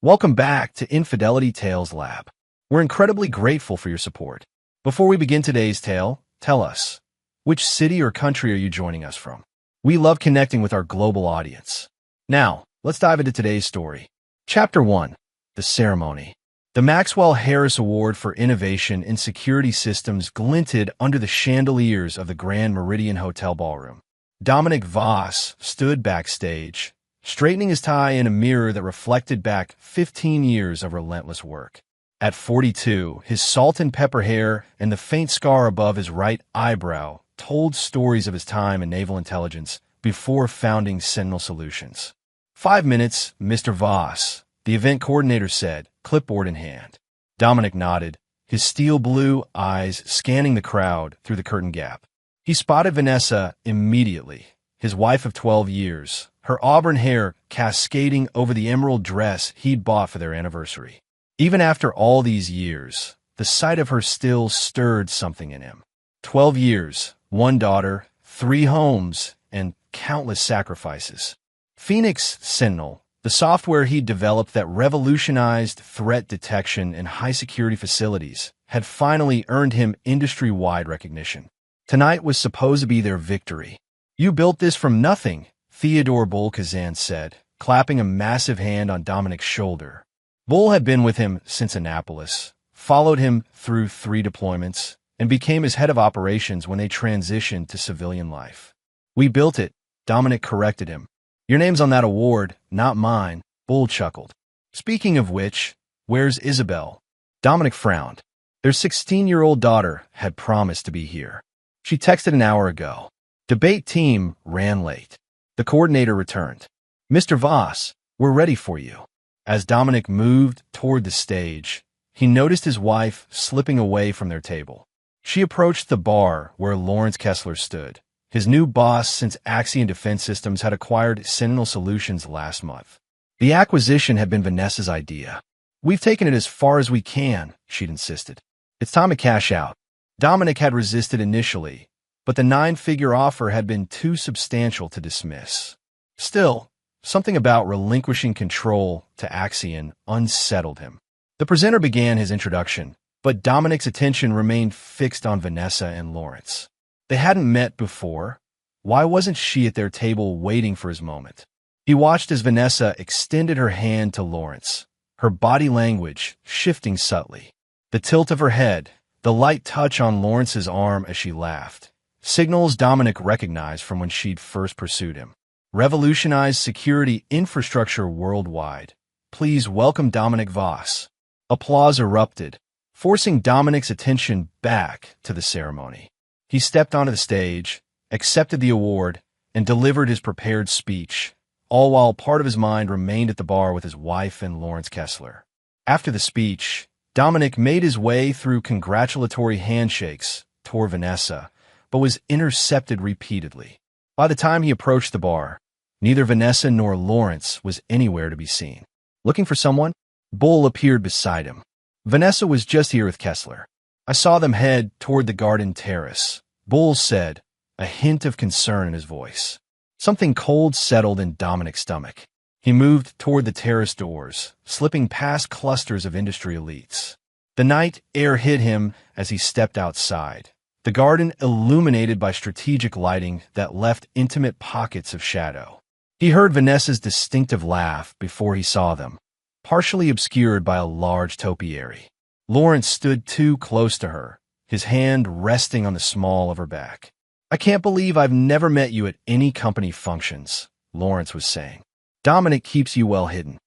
Welcome back to Infidelity Tales Lab. We're incredibly grateful for your support. Before we begin today's tale, tell us, which city or country are you joining us from? We love connecting with our global audience. Now, let's dive into today's story. Chapter 1. The Ceremony. The Maxwell Harris Award for Innovation in Security Systems glinted under the chandeliers of the Grand Meridian Hotel ballroom. Dominic Voss stood backstage, straightening his tie in a mirror that reflected back 15 years of relentless work. At 42, his salt and pepper hair and the faint scar above his right eyebrow told stories of his time in naval intelligence before founding Sentinel Solutions. 5 minutes, Mr. Voss, the event coordinator said, clipboard in hand. Dominic nodded, his steel blue eyes scanning the crowd through the curtain gap. He spotted Vanessa immediately, his wife of 12 years, her auburn hair cascading over the emerald dress he'd bought for their anniversary. Even after all these years, the sight of her still stirred something in him. 12 years, 1 daughter, 3 homes, and countless sacrifices. Phoenix Sentinel, the software he'd developed that revolutionized threat detection in high-security facilities, had finally earned him industry-wide recognition. Tonight was supposed to be their victory. "You built this from nothing," Theodore Bull Kazan said, clapping a massive hand on Dominic's shoulder. Bull had been with him since Annapolis, followed him through 3 deployments, and became his head of operations when they transitioned to civilian life. "We built it," Dominic corrected him. "Your name's on that award, not mine," Bull chuckled. "Speaking of which, where's Isabel?" Dominic frowned. Their 16-year-old daughter had promised to be here. She texted an hour ago. Debate team ran late. The coordinator returned. "Mr. Voss, we're ready for you." As Dominic moved toward the stage, he noticed his wife slipping away from their table. She approached the bar where Lawrence Kessler stood. His new boss since Axion Defense Systems had acquired Sentinel Solutions last month. The acquisition had been Vanessa's idea. "We've taken it as far as we can," she'd insisted. "It's time to cash out." Dominic had resisted initially, but the 9-figure offer had been too substantial to dismiss. Still, something about relinquishing control to Axion unsettled him. The presenter began his introduction, but Dominic's attention remained fixed on Vanessa and Lawrence. They hadn't met before. Why wasn't she at their table waiting for his moment? He watched as Vanessa extended her hand to Lawrence, her body language shifting subtly. The tilt of her head, the light touch on Lawrence's arm as she laughed, signals Dominic recognized from when she'd first pursued him. Revolutionized security infrastructure worldwide. Please welcome Dominic Voss. Applause erupted, forcing Dominic's attention back to the ceremony. He stepped onto the stage, accepted the award, and delivered his prepared speech, all while part of his mind remained at the bar with his wife and Lawrence Kessler. After the speech, Dominic made his way through congratulatory handshakes toward Vanessa, but was intercepted repeatedly. By the time he approached the bar, neither Vanessa nor Lawrence was anywhere to be seen. "Looking for someone?" Bull appeared beside him. "Vanessa was just here with Kessler. I saw them head toward the garden terrace," Bull said, a hint of concern in his voice. Something cold settled in Dominic's stomach. He moved toward the terrace doors, slipping past clusters of industry elites. The night air hit him as he stepped outside, the garden illuminated by strategic lighting that left intimate pockets of shadow. He heard Vanessa's distinctive laugh before he saw them, partially obscured by a large topiary. Lawrence stood too close to her, his hand resting on the small of her back. "I can't believe I've never met you at any company functions," Lawrence was saying. "Dominic keeps you well hidden."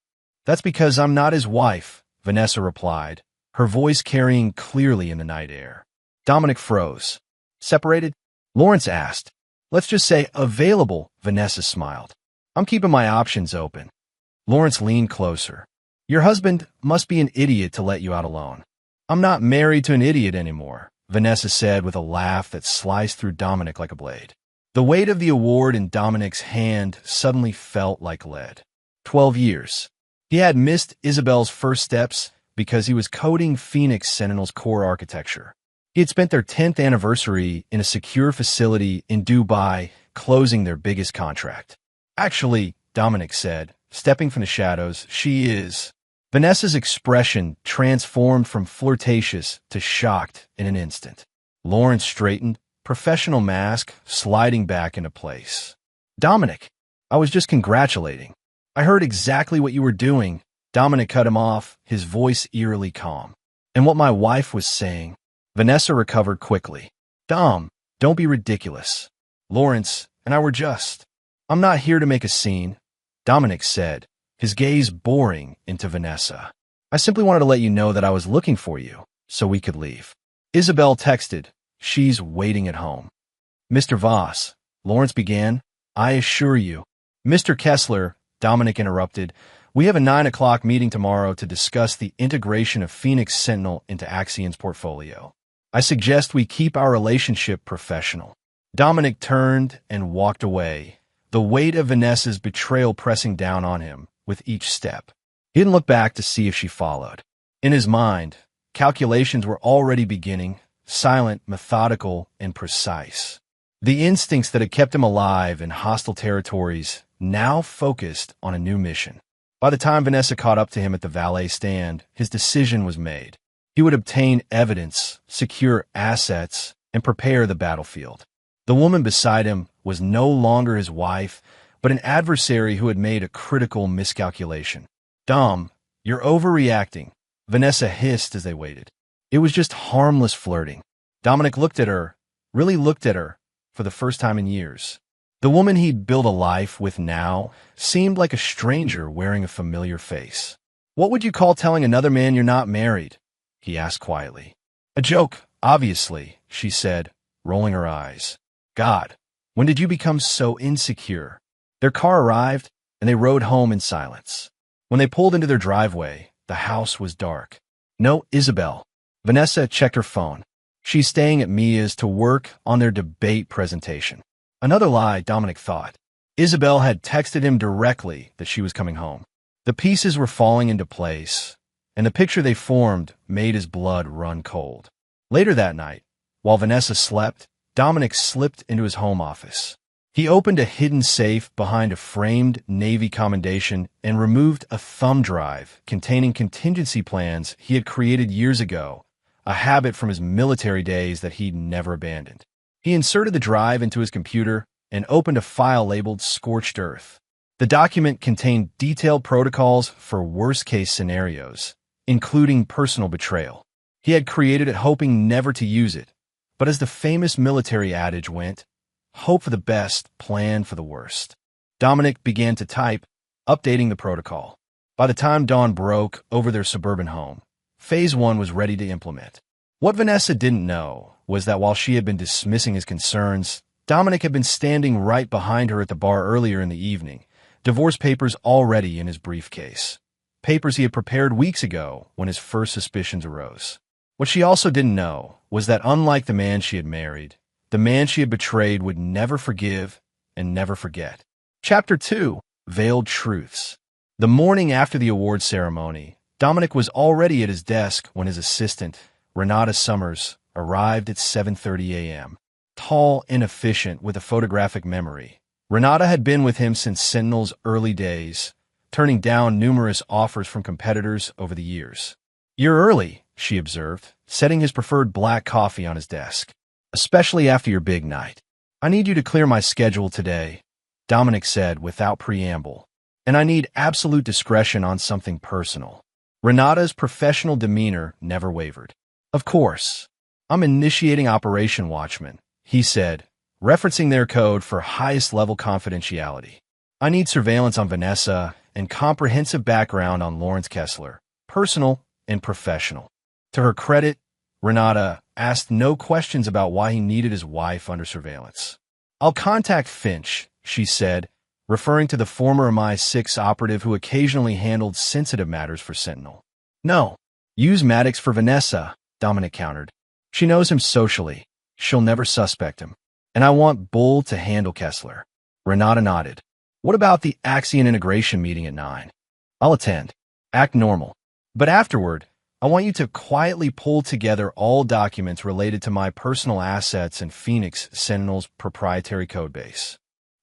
"That's because I'm not his wife," Vanessa replied, her voice carrying clearly in the night air. Dominic froze. "Separated?" Lawrence asked. "Let's just say available," Vanessa smiled. "I'm keeping my options open." Lawrence leaned closer. "Your husband must be an idiot to let you out alone." "I'm not married to an idiot anymore," Vanessa said with a laugh that sliced through Dominic like a blade. The weight of the award in Dominic's hand suddenly felt like lead. 12 years. He had missed Isabel's first steps because he was coding Phoenix Sentinel's core architecture. He had spent their 10th anniversary in a secure facility in Dubai, closing their biggest contract. "Actually," Dominic said, stepping from the shadows, "she is." Vanessa's expression transformed from flirtatious to shocked in an instant. Lawrence straightened, professional mask sliding back into place. Dominic, I was just congratulating. I heard exactly what you were doing. Dominic cut him off, his voice eerily calm. And what my wife was saying. Vanessa recovered quickly. Dom, don't be ridiculous. Lawrence and I were just. I'm not here to make a scene, Dominic said, his gaze boring into Vanessa. I simply wanted to let you know that I was looking for you, so we could leave. Isabel texted, she's waiting at home. Mr. Voss, Lawrence began, I assure you. Mr. Kessler, Dominic interrupted, we have a 9 o'clock meeting tomorrow to discuss the integration of Phoenix Sentinel into Axion's portfolio. I suggest we keep our relationship professional. Dominic turned and walked away, the weight of Vanessa's betrayal pressing down on him with each step. He didn't look back to see if she followed. In his mind, calculations were already beginning, silent, methodical, and precise. The instincts that had kept him alive in hostile territories now focused on a new mission. By the time Vanessa caught up to him at the valet stand, his decision was made. He would obtain evidence, secure assets, and prepare the battlefield. The woman beside him was no longer his wife, but an adversary who had made a critical miscalculation. Dom, you're overreacting, Vanessa hissed as they waited. It was just harmless flirting. Dominic looked at her, really looked at her, for the first time in years. The woman he'd built a life with now seemed like a stranger wearing a familiar face. What would you call telling another man you're not married? He asked quietly. A joke, obviously, she said, rolling her eyes. God, when did you become so insecure? Their car arrived, and they rode home in silence. When they pulled into their driveway, the house was dark. No Isabel. Vanessa checked her phone. She's staying at Mia's to work on their debate presentation. Another lie, Dominic thought. Isabel had texted him directly that she was coming home. The pieces were falling into place, and the picture they formed made his blood run cold. Later that night, while Vanessa slept, Dominic slipped into his home office. He opened a hidden safe behind a framed Navy commendation and removed a thumb drive containing contingency plans he had created years ago, a habit from his military days that he'd never abandoned. He inserted the drive into his computer and opened a file labeled Scorched Earth. The document contained detailed protocols for worst-case scenarios, including personal betrayal. He had created it hoping never to use it, but as the famous military adage went, hope for the best, plan for the worst. Dominic began to type, updating the protocol. By the time dawn broke over their suburban home, Phase 1 was ready to implement. What Vanessa didn't know was that while she had been dismissing his concerns, Dominic had been standing right behind her at the bar earlier in the evening, divorce papers already in his briefcase. Papers he had prepared weeks ago when his first suspicions arose. What she also didn't know was that unlike the man she had married, the man she had betrayed would never forgive and never forget. Chapter 2, Veiled Truths. The morning after the award ceremony, Dominic was already at his desk when his assistant, Renata Summers, arrived at 7:30 a.m. Tall and efficient with a photographic memory, Renata had been with him since Sentinel's early days, turning down numerous offers from competitors over the years. You're early, she observed, setting his preferred black coffee on his desk. Especially after your big night. I need you to clear my schedule today, Dominic said without preamble. And I need absolute discretion on something personal. Renata's professional demeanor never wavered. Of course. I'm initiating Operation Watchman, he said, referencing their code for highest-level confidentiality. I need surveillance on Vanessa and comprehensive background on Lawrence Kessler, personal and professional. To her credit, Renata asked no questions about why he needed his wife under surveillance. I'll contact Finch, she said, referring to the former MI6 operative who occasionally handled sensitive matters for Sentinel. No, use Maddox for Vanessa, Dominic countered. She knows him socially. She'll never suspect him. And I want Bull to handle Kessler. Renata nodded. What about the Axion integration meeting at 9? I'll attend. Act normal. But afterward, I want you to quietly pull together all documents related to my personal assets and Phoenix Sentinel's proprietary codebase.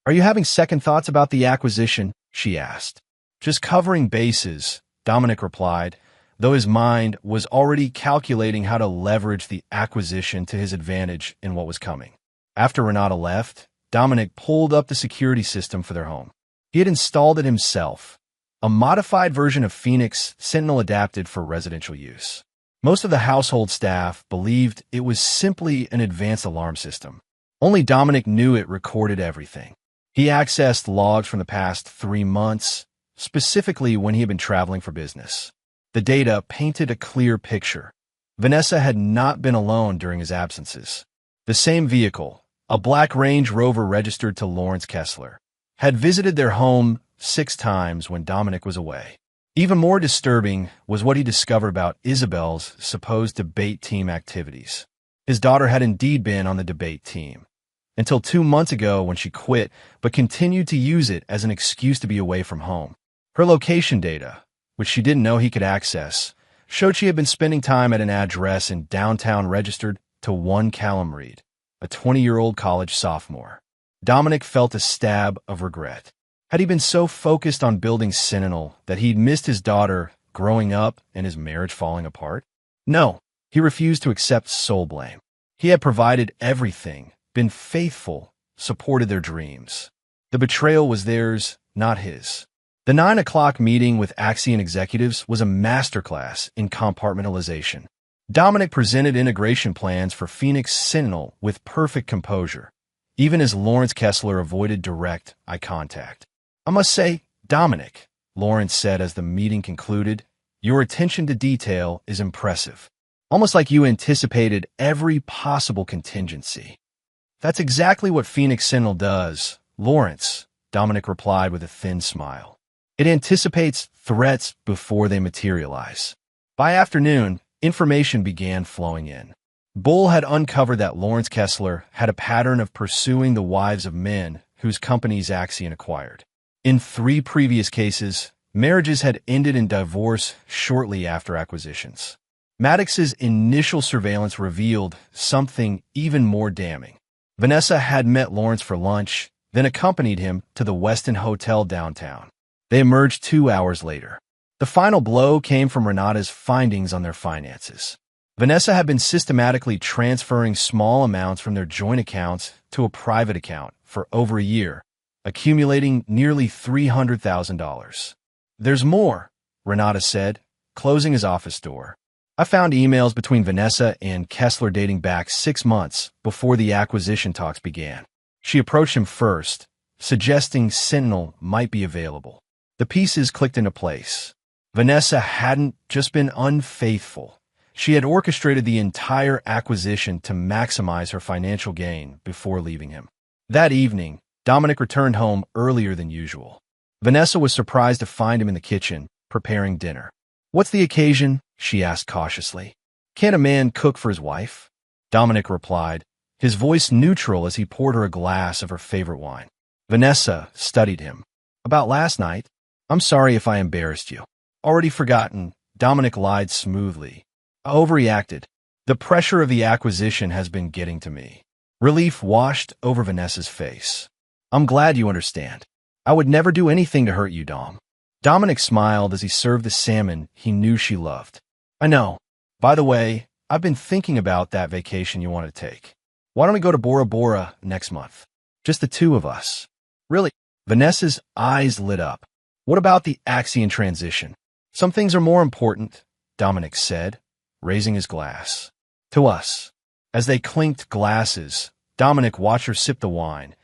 Are you having second thoughts about the acquisition? She asked. Just covering bases, Dominic replied, though his mind was already calculating how to leverage the acquisition to his advantage in what was coming. After Renata left, Dominic pulled up the security system for their home. He had installed it himself, a modified version of Phoenix Sentinel adapted for residential use. Most of the household staff believed it was simply an advanced alarm system. Only Dominic knew it recorded everything. He accessed logs from the past 3 months, specifically when he had been traveling for business. The data painted a clear picture. Vanessa had not been alone during his absences. The same vehicle, a black Range Rover registered to Lawrence Kessler, had visited their home 6 times when Dominic was away. Even more disturbing was what he discovered about Isabel's supposed debate team activities. His daughter had indeed been on the debate team, until 2 months ago when she quit, but continued to use it as an excuse to be away from home. Her location data, which she didn't know he could access, showed she had been spending time at an address in downtown registered to one Callum Reed, a 20-year-old college sophomore. Dominic felt a stab of regret. Had he been so focused on building Sentinel that he'd missed his daughter growing up and his marriage falling apart? No, he refused to accept sole blame. He had provided everything, been faithful, supported their dreams. The betrayal was theirs, not his. The 9 o'clock meeting with Axion executives was a masterclass in compartmentalization. Dominic presented integration plans for Phoenix Sentinel with perfect composure, even as Lawrence Kessler avoided direct eye contact. I must say, Dominic, Lawrence said as the meeting concluded, your attention to detail is impressive. Almost like you anticipated every possible contingency. That's exactly what Phoenix Sentinel does, Lawrence, Dominic replied with a thin smile. It anticipates threats before they materialize. By afternoon, information began flowing in. Bull had uncovered that Lawrence Kessler had a pattern of pursuing the wives of men whose companies Axion acquired. In 3 previous cases, marriages had ended in divorce shortly after acquisitions. Maddox's initial surveillance revealed something even more damning. Vanessa had met Lawrence for lunch, then accompanied him to the Westin Hotel downtown. They emerged 2 hours later. The final blow came from Renata's findings on their finances. Vanessa had been systematically transferring small amounts from their joint accounts to a private account for over a year, accumulating nearly $300,000. There's more, Renata said, closing his office door. I found emails between Vanessa and Kessler dating back 6 months before the acquisition talks began. She approached him first, suggesting Sentinel might be available. The pieces clicked into place. Vanessa hadn't just been unfaithful. She had orchestrated the entire acquisition to maximize her financial gain before leaving him. That evening, Dominic returned home earlier than usual. Vanessa was surprised to find him in the kitchen, preparing dinner. What's the occasion? She asked cautiously. Can't a man cook for his wife? Dominic replied, his voice neutral as he poured her a glass of her favorite wine. Vanessa studied him. About last night? I'm sorry if I embarrassed you. Already forgotten, Dominic lied smoothly. I overreacted. The pressure of the acquisition has been getting to me. Relief washed over Vanessa's face. I'm glad you understand. I would never do anything to hurt you, Dom. Dominic smiled as he served the salmon he knew she loved. I know. By the way, I've been thinking about that vacation you want to take. Why don't we go to Bora Bora next month? Just the 2 of us. Really? Vanessa's eyes lit up. What about the Axion transition? Some things are more important, Dominic said, raising his glass. To us. As they clinked glasses, Dominic watched her sip the wine,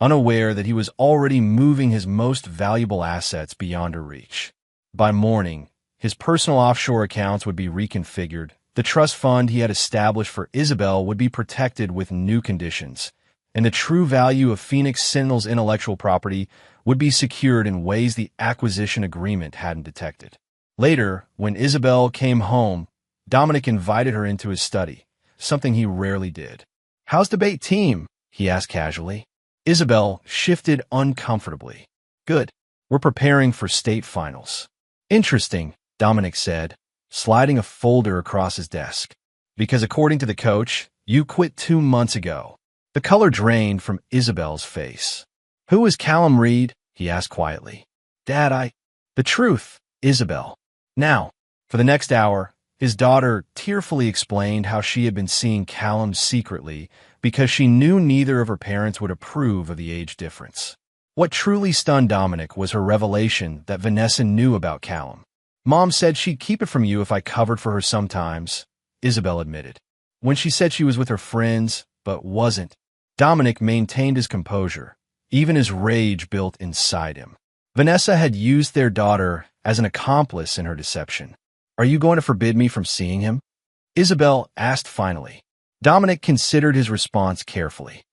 unaware that he was already moving his most valuable assets beyond her reach. By morning, his personal offshore accounts would be reconfigured. The trust fund he had established for Isabel would be protected with new conditions, and the true value of Phoenix Sentinel's intellectual property would be secured in ways the acquisition agreement hadn't detected. Later, when Isabel came home, Dominic invited her into his study, something he rarely did. How's debate team? He asked casually. Isabel shifted uncomfortably. Good. We're preparing for state finals. Interesting, Dominic said, sliding a folder across his desk. Because according to the coach, you quit 2 months ago. The color drained from Isabel's face. Who is Callum Reed? He asked quietly. Dad, The truth, Isabel. Now, for the next hour, his daughter tearfully explained how she had been seeing Callum secretly because she knew neither of her parents would approve of the age difference. What truly stunned Dominic was her revelation that Vanessa knew about Callum. "Mom said she'd keep it from you if I covered for her sometimes," Isabel admitted. When she said she was with her friends, but wasn't, Dominic maintained his composure, even as rage built inside him. Vanessa had used their daughter as an accomplice in her deception. "Are you going to forbid me from seeing him?" Isabel asked finally. Dominic considered his response carefully.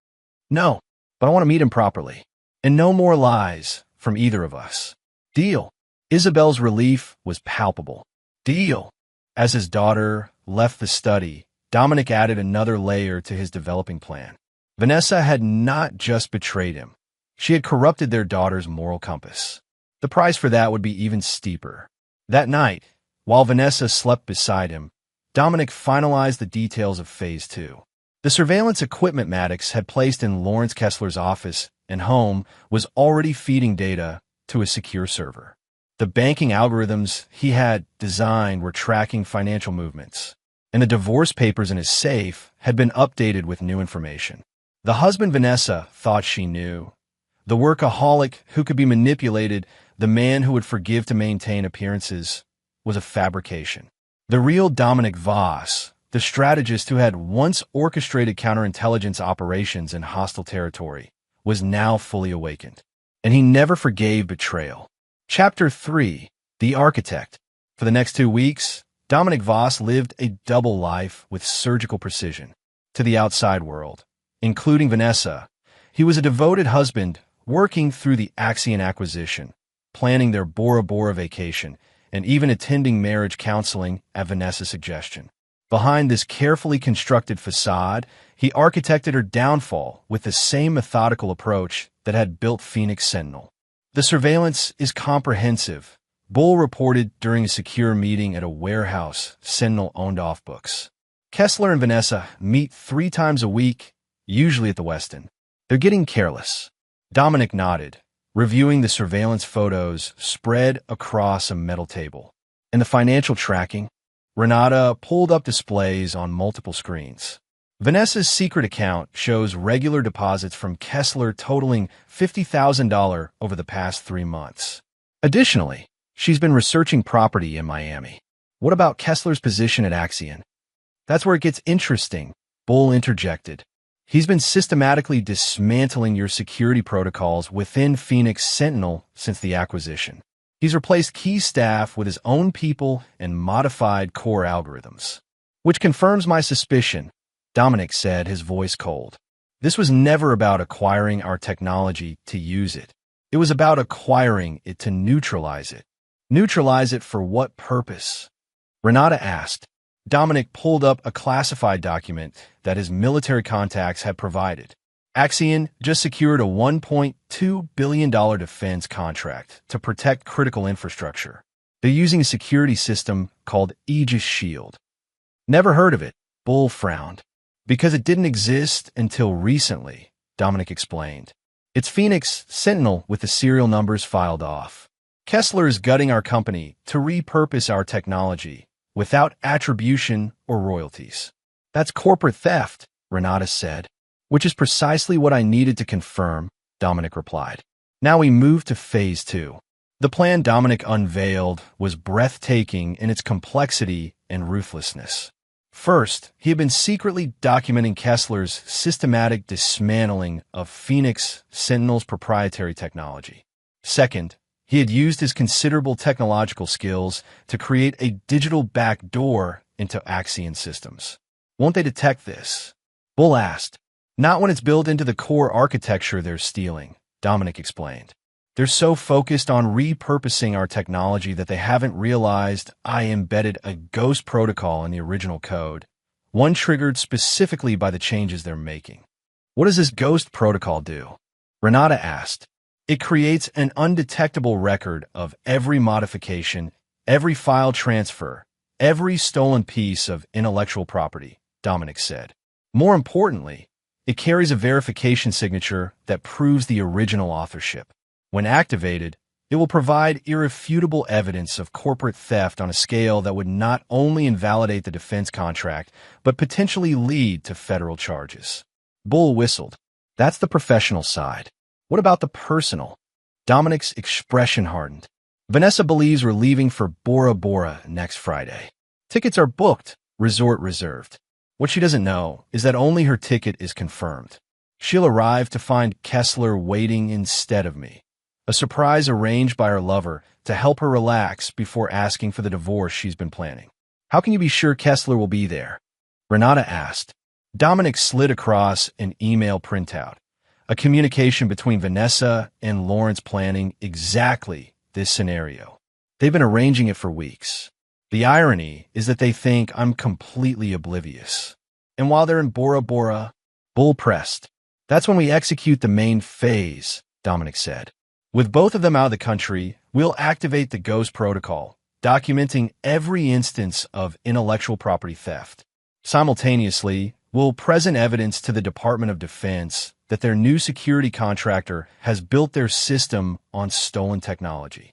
"No, but I want to meet him properly. And no more lies from either of us. Deal." Isabel's relief was palpable. "Deal." As his daughter left the study, Dominic added another layer to his developing plan. Vanessa had not just betrayed him. She had corrupted their daughter's moral compass. The price for that would be even steeper. That night, while Vanessa slept beside him, Dominic finalized the details of Phase 2. The surveillance equipment Maddox had placed in Lawrence Kessler's office and home was already feeding data to a secure server. The banking algorithms he had designed were tracking financial movements, and the divorce papers in his safe had been updated with new information. The husband Vanessa thought she knew. The workaholic who could be manipulated, the man who would forgive to maintain appearances, was a fabrication. The real Dominic Voss, the strategist who had once orchestrated counterintelligence operations in hostile territory, was now fully awakened. And he never forgave betrayal. Chapter 3. The Architect. For the next 2 weeks, Dominic Voss lived a double life with surgical precision. To the outside world, including Vanessa, he was a devoted husband working through the Axion acquisition, planning their Bora Bora vacation, and even attending marriage counseling at Vanessa's suggestion. Behind this carefully constructed facade, he architected her downfall with the same methodical approach that had built Phoenix Sentinel. "The surveillance is comprehensive," Bull reported during a secure meeting at a warehouse Sentinel owned off books. "Kessler and Vanessa meet 3 times a week, usually at the Westin. They're getting careless." Dominic nodded, reviewing the surveillance photos spread across a metal table. "And the financial tracking?" Renata pulled up displays on multiple screens. "Vanessa's secret account shows regular deposits from Kessler totaling $50,000 over the past 3 months. Additionally, she's been researching property in Miami." "What about Kessler's position at Axion?" "That's where it gets interesting," Bull interjected. "He's been systematically dismantling your security protocols within Phoenix Sentinel since the acquisition. He's replaced key staff with his own people and modified core algorithms." "Which confirms my suspicion," Dominic said, his voice cold. "This was never about acquiring our technology to use it. It was about acquiring it to neutralize it." "Neutralize it for what purpose?" Renata asked. Dominic pulled up a classified document that his military contacts had provided. Axion just secured a $1.2 billion defense contract to protect critical infrastructure. They're using a security system called Aegis Shield. "Never heard of it," Bull frowned. "Because it didn't exist until recently," Dominic explained. "It's Phoenix Sentinel with the serial numbers filed off. Kessler is gutting our company to repurpose our technology without attribution or royalties." "That's corporate theft," Renata said. "Which is precisely what I needed to confirm," Dominic replied. Now we move to Phase 2. The plan Dominic unveiled was breathtaking in its complexity and ruthlessness. First, he had been secretly documenting Kessler's systematic dismantling of Phoenix Sentinel's proprietary technology. Second, he had used his considerable technological skills to create a digital backdoor into Axion systems. "Won't they detect this?" Bull asked. "Not when it's built into the core architecture they're stealing," Dominic explained. "They're so focused on repurposing our technology that they haven't realized I embedded a ghost protocol in the original code, one triggered specifically by the changes they're making." "What does this ghost protocol do?" Renata asked. "It creates an undetectable record of every modification, every file transfer, every stolen piece of intellectual property," Dominic said. "More importantly, it carries a verification signature that proves the original authorship. When activated, It will provide irrefutable evidence of corporate theft on a scale that would not only invalidate the defense contract, but potentially lead to federal charges. Bull whistled. That's the professional side. What about the personal? Dominic's expression hardened. Vanessa believes we're leaving for Bora Bora next Friday. Tickets are booked, resort reserved. What she doesn't know is that only her ticket is confirmed. She'll arrive to find Kessler waiting instead of me. A surprise arranged by her lover to help her relax before asking for the divorce she's been planning. How can you be sure Kessler will be there? Renata asked. Dominic slid across an email printout, a communication between Vanessa and Lawrence planning exactly this scenario. They've been arranging it for weeks. The irony is that they think I'm completely oblivious. And while they're in Bora Bora, Bull pressed. That's when we execute the main phase, Dominic said. With both of them out of the country, we'll activate the Ghost Protocol, documenting every instance of intellectual property theft. Simultaneously, we'll present evidence to the Department of Defense that their new security contractor has built their system on stolen technology.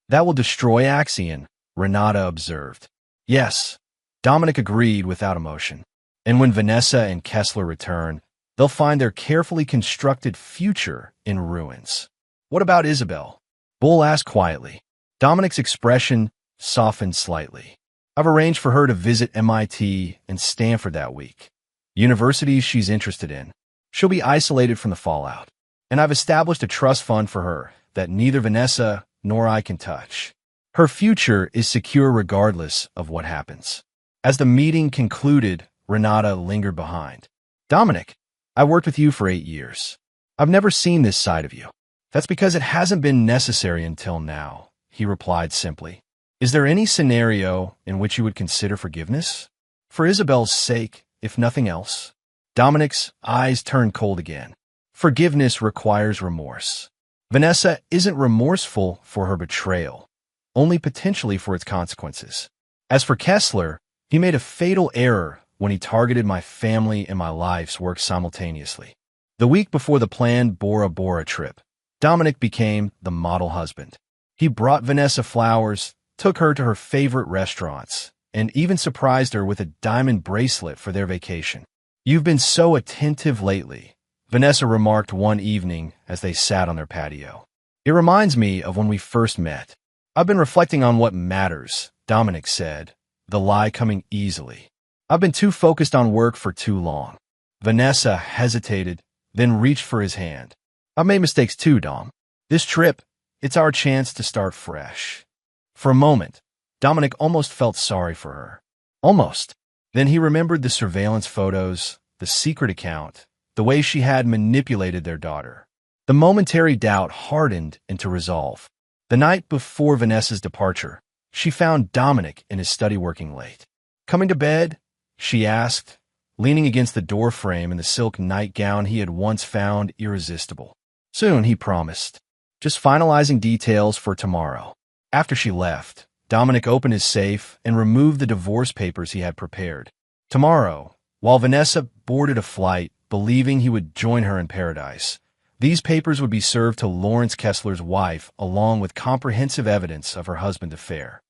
That will destroy Axion, Renata observed. Yes, Dominic agreed without emotion. And when Vanessa and Kessler return, they'll find their carefully constructed future in ruins. What about Isabel? Bull asked quietly. Dominic's expression softened slightly. I've arranged for her to visit MIT and Stanford that week. Universities she's interested in. She'll be isolated from the fallout. And I've established a trust fund for her that neither Vanessa nor I can touch. Her future is secure regardless of what happens. As the meeting concluded, Renata lingered behind. Dominic, I worked with you for 8 years. I've never seen this side of you. That's because it hasn't been necessary until now, he replied simply. Is there any scenario in which you would consider forgiveness? For Isabel's sake, if nothing else. Dominic's eyes turned cold again. Forgiveness requires remorse. Vanessa isn't remorseful for her betrayal, only potentially for its consequences. As for Kessler, he made a fatal error when he targeted my family and my life's work simultaneously. The week before the planned Bora Bora trip, Dominic became the model husband. He brought Vanessa flowers, took her to her favorite restaurants, and even surprised her with a diamond bracelet for their vacation. You've been so attentive lately, Vanessa remarked one evening as they sat on their patio. It reminds me of when we first met. I've been reflecting on what matters, Dominic said, the lie coming easily. I've been too focused on work for too long. Vanessa hesitated, then reached for his hand. I've made mistakes too, Dom. This trip, it's our chance to start fresh. For a moment, Dominic almost felt sorry for her. Almost. Then he remembered the surveillance photos, the secret account, the way she had manipulated their daughter. The momentary doubt hardened into resolve. The night before Vanessa's departure, she found Dominic in his study working late. Coming to bed? She asked, leaning against the doorframe in the silk nightgown he had once found irresistible. Soon, he promised. Just finalizing details for tomorrow. After she left, Dominic opened his safe and removed the divorce papers he had prepared. Tomorrow, while Vanessa boarded a flight, believing he would join her in paradise, these papers would be served to Lawrence Kessler's wife along with comprehensive evidence of her husband's affair.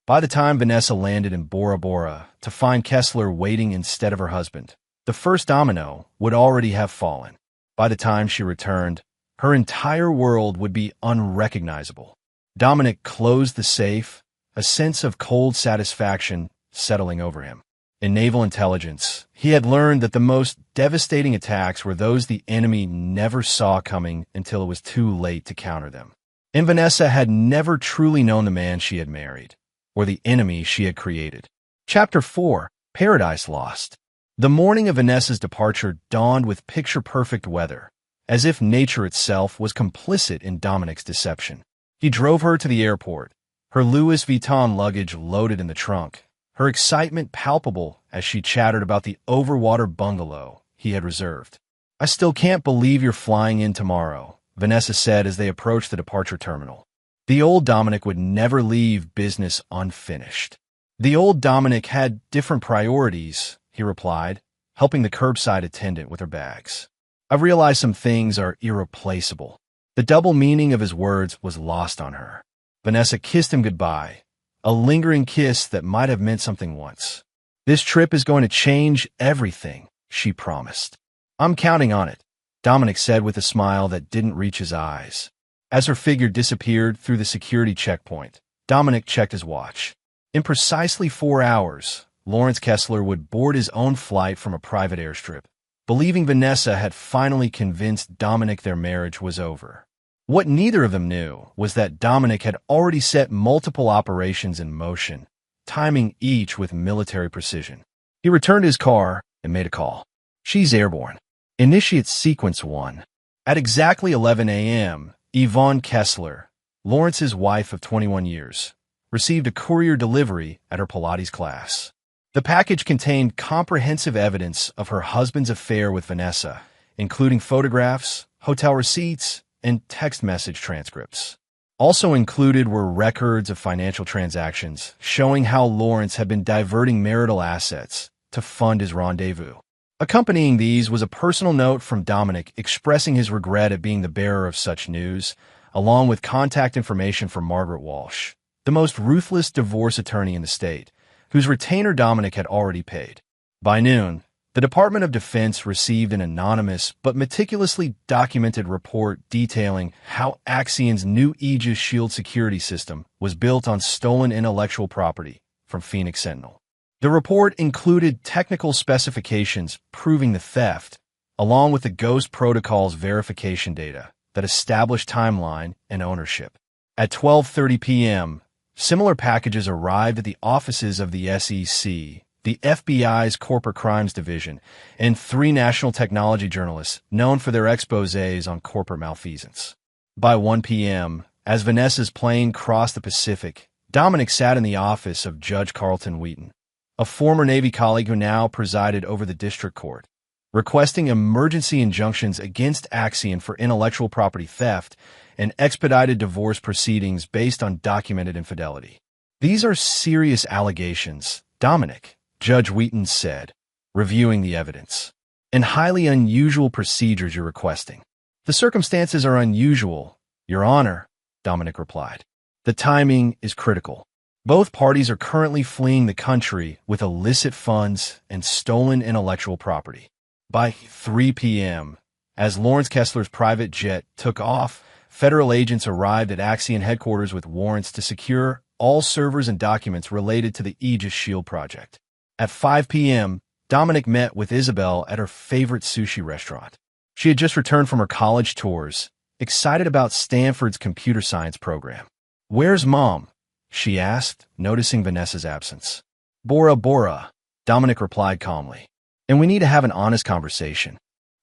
By the time Vanessa landed in Bora Bora to find Kessler waiting instead of her husband, the first domino would already have fallen. By the time she returned, her entire world would be unrecognizable. Dominic closed the safe, a sense of cold satisfaction settling over him. In naval intelligence, he had learned that the most devastating attacks were those the enemy never saw coming until it was too late to counter them. And Vanessa had never truly known the man she had married, or the enemy she had created. Chapter 4, Paradise Lost. The morning of Vanessa's departure dawned with picture-perfect weather, as if nature itself was complicit in Dominic's deception. He drove her to the airport, her Louis Vuitton luggage loaded in the trunk, her excitement palpable as she chattered about the overwater bungalow he had reserved. I still can't believe you're flying in tomorrow, Vanessa said as they approached the departure terminal. The old Dominic would never leave business unfinished. The old Dominic had different priorities, he replied, helping the curbside attendant with her bags. I've realized some things are irreplaceable. The double meaning of his words was lost on her. Vanessa kissed him goodbye, a lingering kiss that might have meant something once. "This trip is going to change everything," she promised. "I'm counting on it," Dominic said with a smile that didn't reach his eyes. As her figure disappeared through the security checkpoint, Dominic checked his watch. In precisely 4 hours, Lawrence Kessler would board his own flight from a private airstrip, believing Vanessa had finally convinced Dominic their marriage was over. What neither of them knew was that Dominic had already set multiple operations in motion, timing each with military precision. He returned his car and made a call. "She's airborne. Initiate sequence 1. At exactly 11 a.m., Yvonne Kessler, Lawrence's wife of 21 years, received a courier delivery at her Pilates class. The package contained comprehensive evidence of her husband's affair with Vanessa, including photographs, hotel receipts, and text message transcripts. Also included were records of financial transactions showing how Lawrence had been diverting marital assets to fund his rendezvous. Accompanying these was a personal note from Dominic expressing his regret at being the bearer of such news, along with contact information from Margaret Walsh, the most ruthless divorce attorney in the state, whose retainer Dominic had already paid. By noon, the Department of Defense received an anonymous but meticulously documented report detailing how Axion's new Aegis Shield security system was built on stolen intellectual property from Phoenix Sentinel. The report included technical specifications proving the theft, along with the Ghost Protocol's verification data that established timeline and ownership. At 12:30 p.m., similar packages arrived at the offices of the SEC, the FBI's Corporate Crimes Division, and 3 national technology journalists known for their exposés on corporate malfeasance. By 1 p.m., as Vanessa's plane crossed the Pacific, Dominic sat in the office of Judge Carlton Wheaton, a former Navy colleague who now presided over the district court, requesting emergency injunctions against Axion for intellectual property theft and expedited divorce proceedings based on documented infidelity. "These are serious allegations, Dominic," Judge Wheaton said, reviewing the evidence, "and highly unusual procedures you're requesting." "The circumstances are unusual, Your Honor," Dominic replied. "The timing is critical. Both parties are currently fleeing the country with illicit funds and stolen intellectual property." By 3 p.m., as Lawrence Kessler's private jet took off, federal agents arrived at Axion headquarters with warrants to secure all servers and documents related to the Aegis Shield project. At 5 p.m., Dominic met with Isabel at her favorite sushi restaurant. She had just returned from her college tours, excited about Stanford's computer science program. "Where's Mom?" she asked, noticing Vanessa's absence. Bora Bora," Dominic replied calmly. "And we need to have an honest conversation."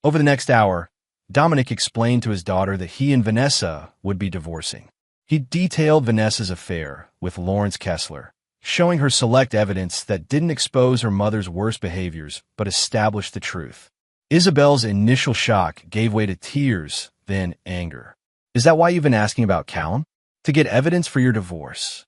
Over the next hour, Dominic explained to his daughter that he and Vanessa would be divorcing. He detailed Vanessa's affair with Lawrence Kessler, showing her select evidence that didn't expose her mother's worst behaviors but established the truth. Isabel's initial shock gave way to tears, then anger. "Is that why you've been asking about Callum? To get evidence for your divorce?"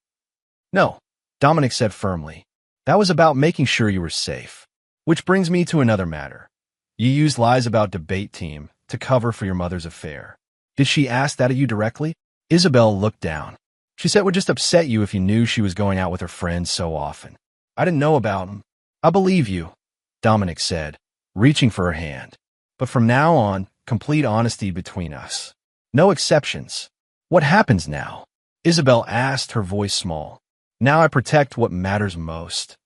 "No," Dominic said firmly. "That was about making sure you were safe. Which brings me to another matter. You used lies about debate team to cover for your mother's affair. Did she ask that of you directly?" Isabel looked down. "She said it would just upset you if you knew she was going out with her friends so often." "I didn't know about him." "I believe you," Dominic said, reaching for her hand. "But from now on, complete honesty between us. No exceptions." "What happens now?" Isabel asked, her voice small. "Now I protect what matters most.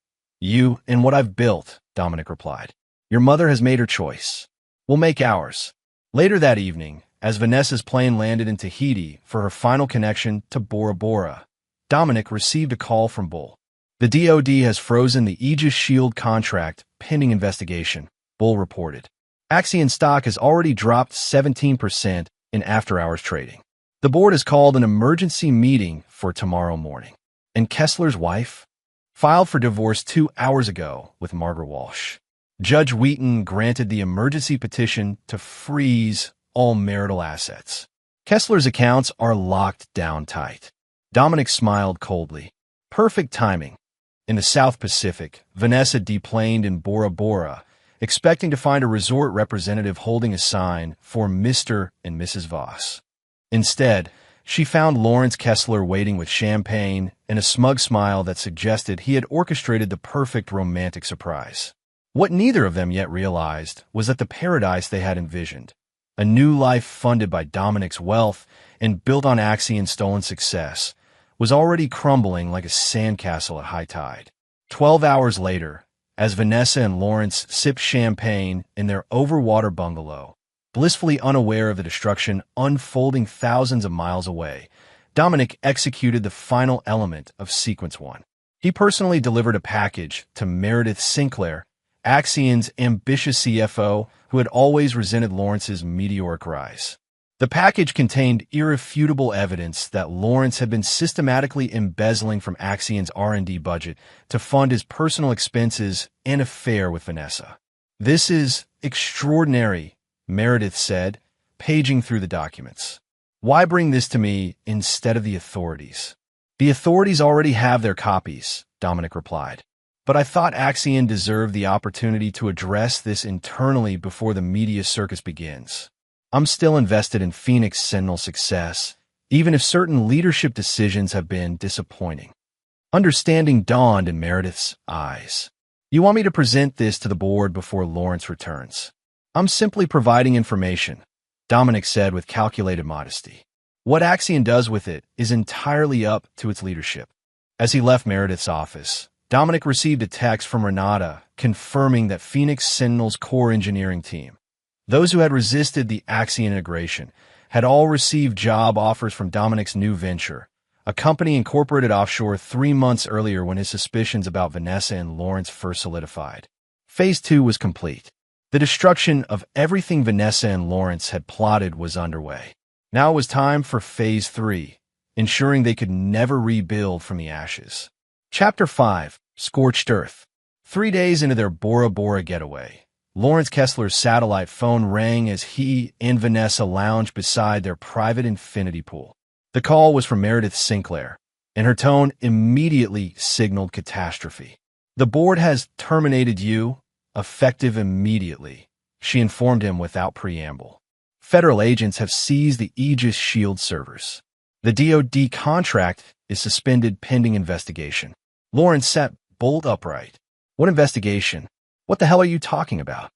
You and what I've built," Dominic replied. "Your mother has made her choice. We'll make ours." Later that evening, as Vanessa's plane landed in Tahiti for her final connection to Bora Bora, Dominic received a call from Bull. "The DoD has frozen the Aegis Shield contract pending investigation," Bull reported. "Axion stock has already dropped 17% in after-hours trading. The board has called an emergency meeting for tomorrow morning." "And Kessler's wife?" "Filed for divorce 2 hours ago with Margaret Walsh." Judge Wheaton granted the emergency petition to freeze all marital assets. "Kessler's accounts are locked down tight." Dominic smiled coldly. Perfect timing. In the South Pacific, Vanessa deplaned in Bora Bora, expecting to find a resort representative holding a sign for Mr. and Mrs. Voss. Instead, she found Lawrence Kessler waiting with champagne and a smug smile that suggested he had orchestrated the perfect romantic surprise. What neither of them yet realized was that the paradise they had envisioned, a new life funded by Dominic's wealth and built on Axian's stolen success, was already crumbling like a sandcastle at high tide. 12 hours later, as Vanessa and Lawrence sipped champagne in their overwater bungalow, blissfully unaware of the destruction unfolding thousands of miles away, Dominic executed the final element of Sequence 1. He personally delivered a package to Meredith Sinclair, Axian's ambitious CFO, who had always resented Lawrence's meteoric rise. The package contained irrefutable evidence that Lawrence had been systematically embezzling from Axian's R&D budget to fund his personal expenses and affair with Vanessa. "This is extraordinary," Meredith said, paging through the documents. "Why bring this to me instead of the authorities?" "The authorities already have their copies," Dominic replied. "But I thought Axian deserved the opportunity to address this internally before the media circus begins. I'm still invested in Phoenix Sentinel's success, even if certain leadership decisions have been disappointing." Understanding dawned in Meredith's eyes. "You want me to present this to the board before Lawrence returns?" "I'm simply providing information," Dominic said with calculated modesty. "What Axian does with it is entirely up to its leadership." As he left Meredith's office, Dominic received a text from Renata confirming that Phoenix Sentinel's core engineering team, those who had resisted the Axian integration, had all received job offers from Dominic's new venture, a company incorporated offshore 3 months earlier when his suspicions about Vanessa and Lawrence first solidified. Phase 2 was complete. The destruction of everything Vanessa and Lawrence had plotted was underway. Now it was time for Phase 3, ensuring they could never rebuild from the ashes. Chapter 5, Scorched Earth. 3 days into their Bora Bora getaway, Lawrence Kessler's satellite phone rang as he and Vanessa lounged beside their private infinity pool. The call was from Meredith Sinclair, and her tone immediately signaled catastrophe. "The board has terminated you, effective immediately," she informed him without preamble. "Federal agents have seized the Aegis Shield servers. The DoD contract is suspended pending investigation." Lawrence sat bolt upright. "What investigation? What the hell are you talking about?"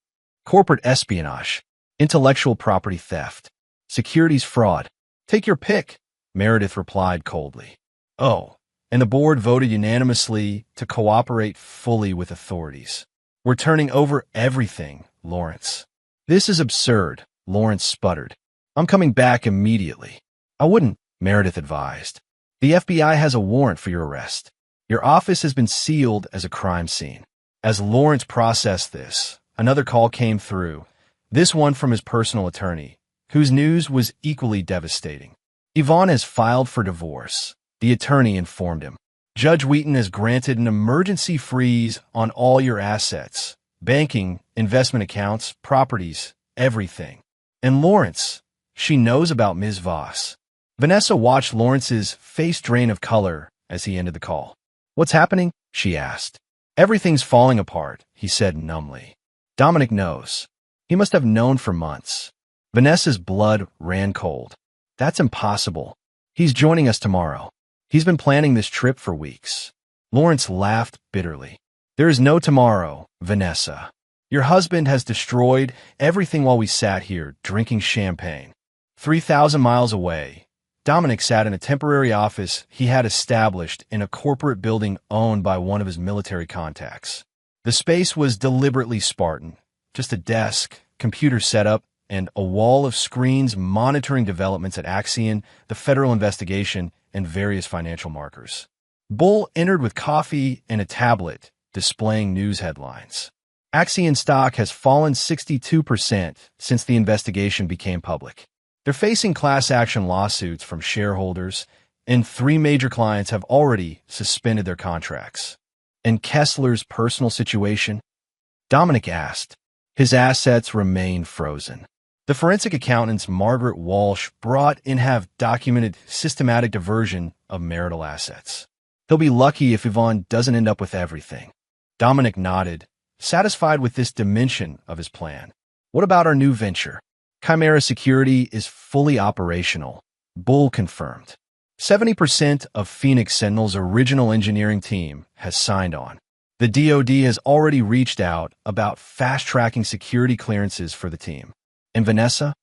"Corporate espionage, intellectual property theft, securities fraud. Take your pick," Meredith replied coldly. "Oh, and the board voted unanimously to cooperate fully with authorities. We're turning over everything, Lawrence." "This is absurd," Lawrence sputtered. "I'm coming back immediately." "I wouldn't," Meredith advised. "The FBI has a warrant for your arrest. Your office has been sealed as a crime scene." As Lawrence processed this, another call came through, this one from his personal attorney, whose news was equally devastating. "Yvonne has filed for divorce," the attorney informed him. "Judge Wheaton has granted an emergency freeze on all your assets, banking, investment accounts, properties, everything. And Lawrence, she knows about Ms. Voss." Vanessa watched Lawrence's face drain of color as he ended the call. "What's happening?" she asked. "Everything's falling apart," he said numbly. "Dominic knows. He must have known for months." Vanessa's blood ran cold. "That's impossible. He's joining us tomorrow. He's been planning this trip for weeks." Lawrence laughed bitterly. "There is no tomorrow, Vanessa. Your husband has destroyed everything while we sat here drinking champagne." 3,000 miles away, Dominic sat in a temporary office he had established in a corporate building owned by one of his military contacts. The space was deliberately Spartan, just a desk, computer setup, and a wall of screens monitoring developments at Axian, the federal investigation, and various financial markers. Bull entered with coffee and a tablet, displaying news headlines. "Axian stock has fallen 62% since the investigation became public. They're facing class action lawsuits from shareholders, and 3 major clients have already suspended their contracts." "And Kessler's personal situation?" Dominic asked. "His assets remain frozen. The forensic accountants Margaret Walsh brought in have documented systematic diversion of marital assets. He'll be lucky if Yvonne doesn't end up with everything." Dominic nodded, satisfied with this dimension of his plan. "What about our new venture?" "Chimera Security is fully operational," Bull confirmed. 70% of Phoenix Sentinel's original engineering team has signed on. The DoD has already reached out about fast-tracking security clearances for the team. And Vanessa?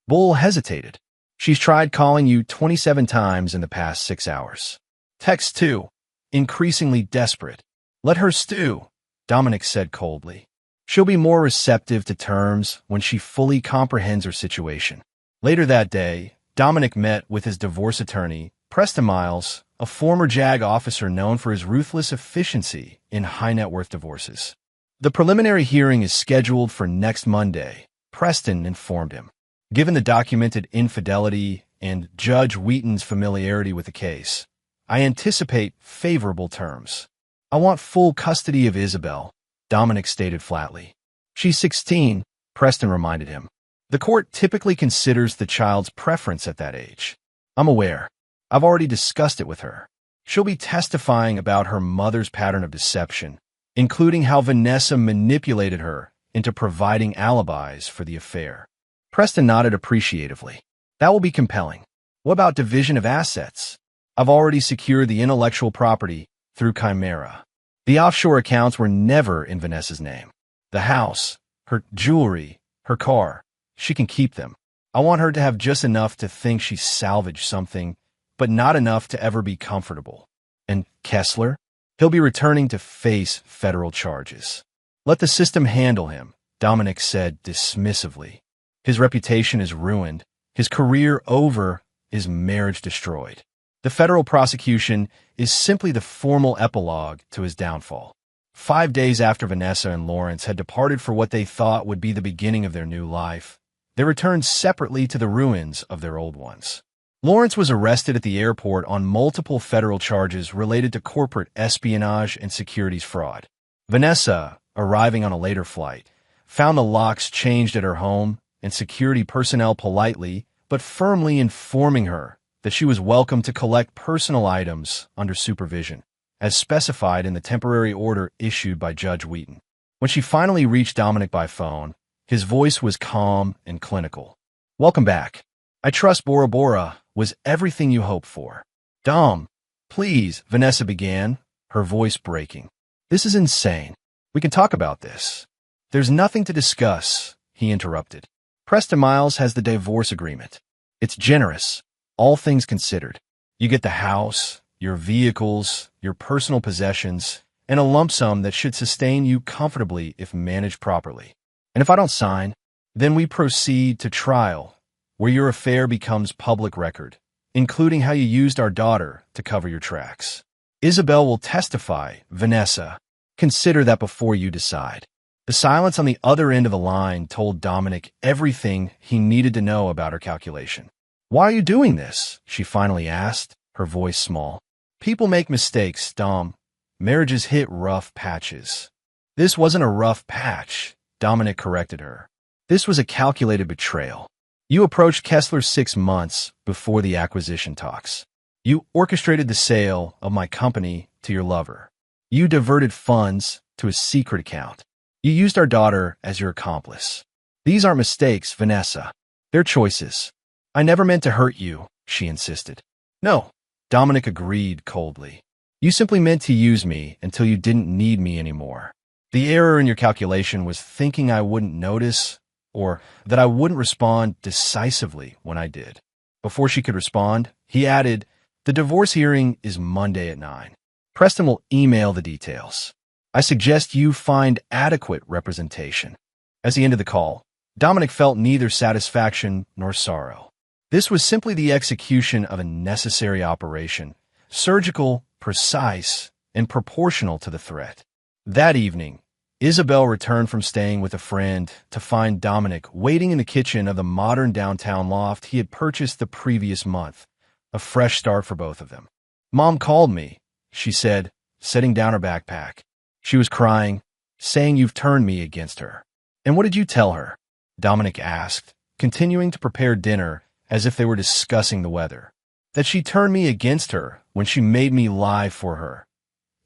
Bull hesitated. She's tried calling you 27 times in the past 6 hours. Text 2. Increasingly desperate. Let her stew, Dominic said coldly. She'll be more receptive to terms when she fully comprehends her situation. Later that day, Dominic met with his divorce attorney, Preston Miles, a former JAG officer known for his ruthless efficiency in high-net-worth divorces. The preliminary hearing is scheduled for next Monday, Preston informed him. Given the documented infidelity and Judge Wheaton's familiarity with the case, I anticipate favorable terms. I want full custody of Isabel, Dominic stated flatly. She's 16, Preston reminded him. The court typically considers the child's preference at that age. I'm aware. I've already discussed it with her. She'll be testifying about her mother's pattern of deception, including how Vanessa manipulated her into providing alibis for the affair. Preston nodded appreciatively. That will be compelling. What about division of assets? I've already secured the intellectual property through Chimera. The offshore accounts were never in Vanessa's name. The house, her jewelry, her car, she can keep them. I want her to have just enough to think she salvaged something, but not enough to ever be comfortable. And Kessler? He'll be returning to face federal charges. Let the system handle him, Dominic said dismissively. His reputation is ruined, his career over, his marriage destroyed. The federal prosecution is simply the formal epilogue to his downfall. 5 days after Vanessa and Lawrence had departed for what they thought would be the beginning of their new life, they returned separately to the ruins of their old ones. Lawrence was arrested at the airport on multiple federal charges related to corporate espionage and securities fraud. Vanessa, arriving on a later flight, found the locks changed at her home and security personnel politely but firmly informing her that she was welcome to collect personal items under supervision, as specified in the temporary order issued by Judge Wheaton. When she finally reached Dominic by phone, his voice was calm and clinical. Welcome back. I trust Bora Bora was everything you hoped for. Dom, please, Vanessa began, her voice breaking. This is insane. We can talk about this. There's nothing to discuss, he interrupted. Preston Miles has the divorce agreement. It's generous, all things considered. You get the house, your vehicles, your personal possessions, and a lump sum that should sustain you comfortably if managed properly. And if I don't sign, then we proceed to trial, where your affair becomes public record, including how you used our daughter to cover your tracks. Isabel will testify, Vanessa. Consider that before you decide. The silence on the other end of the line told Dominic everything he needed to know about her calculation. Why are you doing this? She finally asked, her voice small. People make mistakes, Dom. Marriages hit rough patches. This wasn't a rough patch, Dominic corrected her. This was a calculated betrayal. You approached Kessler 6 months before the acquisition talks. You orchestrated the sale of my company to your lover. You diverted funds to a secret account. You used our daughter as your accomplice. These aren't mistakes, Vanessa. They're choices. I never meant to hurt you, she insisted. No, Dominic agreed coldly. You simply meant to use me until you didn't need me anymore. The error in your calculation was thinking I wouldn't notice or that I wouldn't respond decisively when I did. Before she could respond, he added, the divorce hearing is Monday at 9. Preston will email the details. I suggest you find adequate representation. As he ended the call, Dominic felt neither satisfaction nor sorrow. This was simply the execution of a necessary operation, surgical, precise, and proportional to the threat. That evening, Isabel returned from staying with a friend to find Dominic waiting in the kitchen of the modern downtown loft he had purchased the previous month, a fresh start for both of them. Mom called me, she said, setting down her backpack. She was crying, saying you've turned me against her. And what did you tell her? Dominic asked, continuing to prepare dinner as if they were discussing the weather. That she turned me against her when she made me lie for her.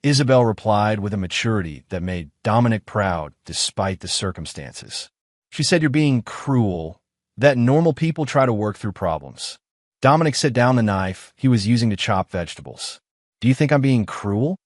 Isabel replied with a maturity that made Dominic proud despite the circumstances. She said you're being cruel, that normal people try to work through problems. Dominic set down the knife he was using to chop vegetables. Do you think I'm being cruel?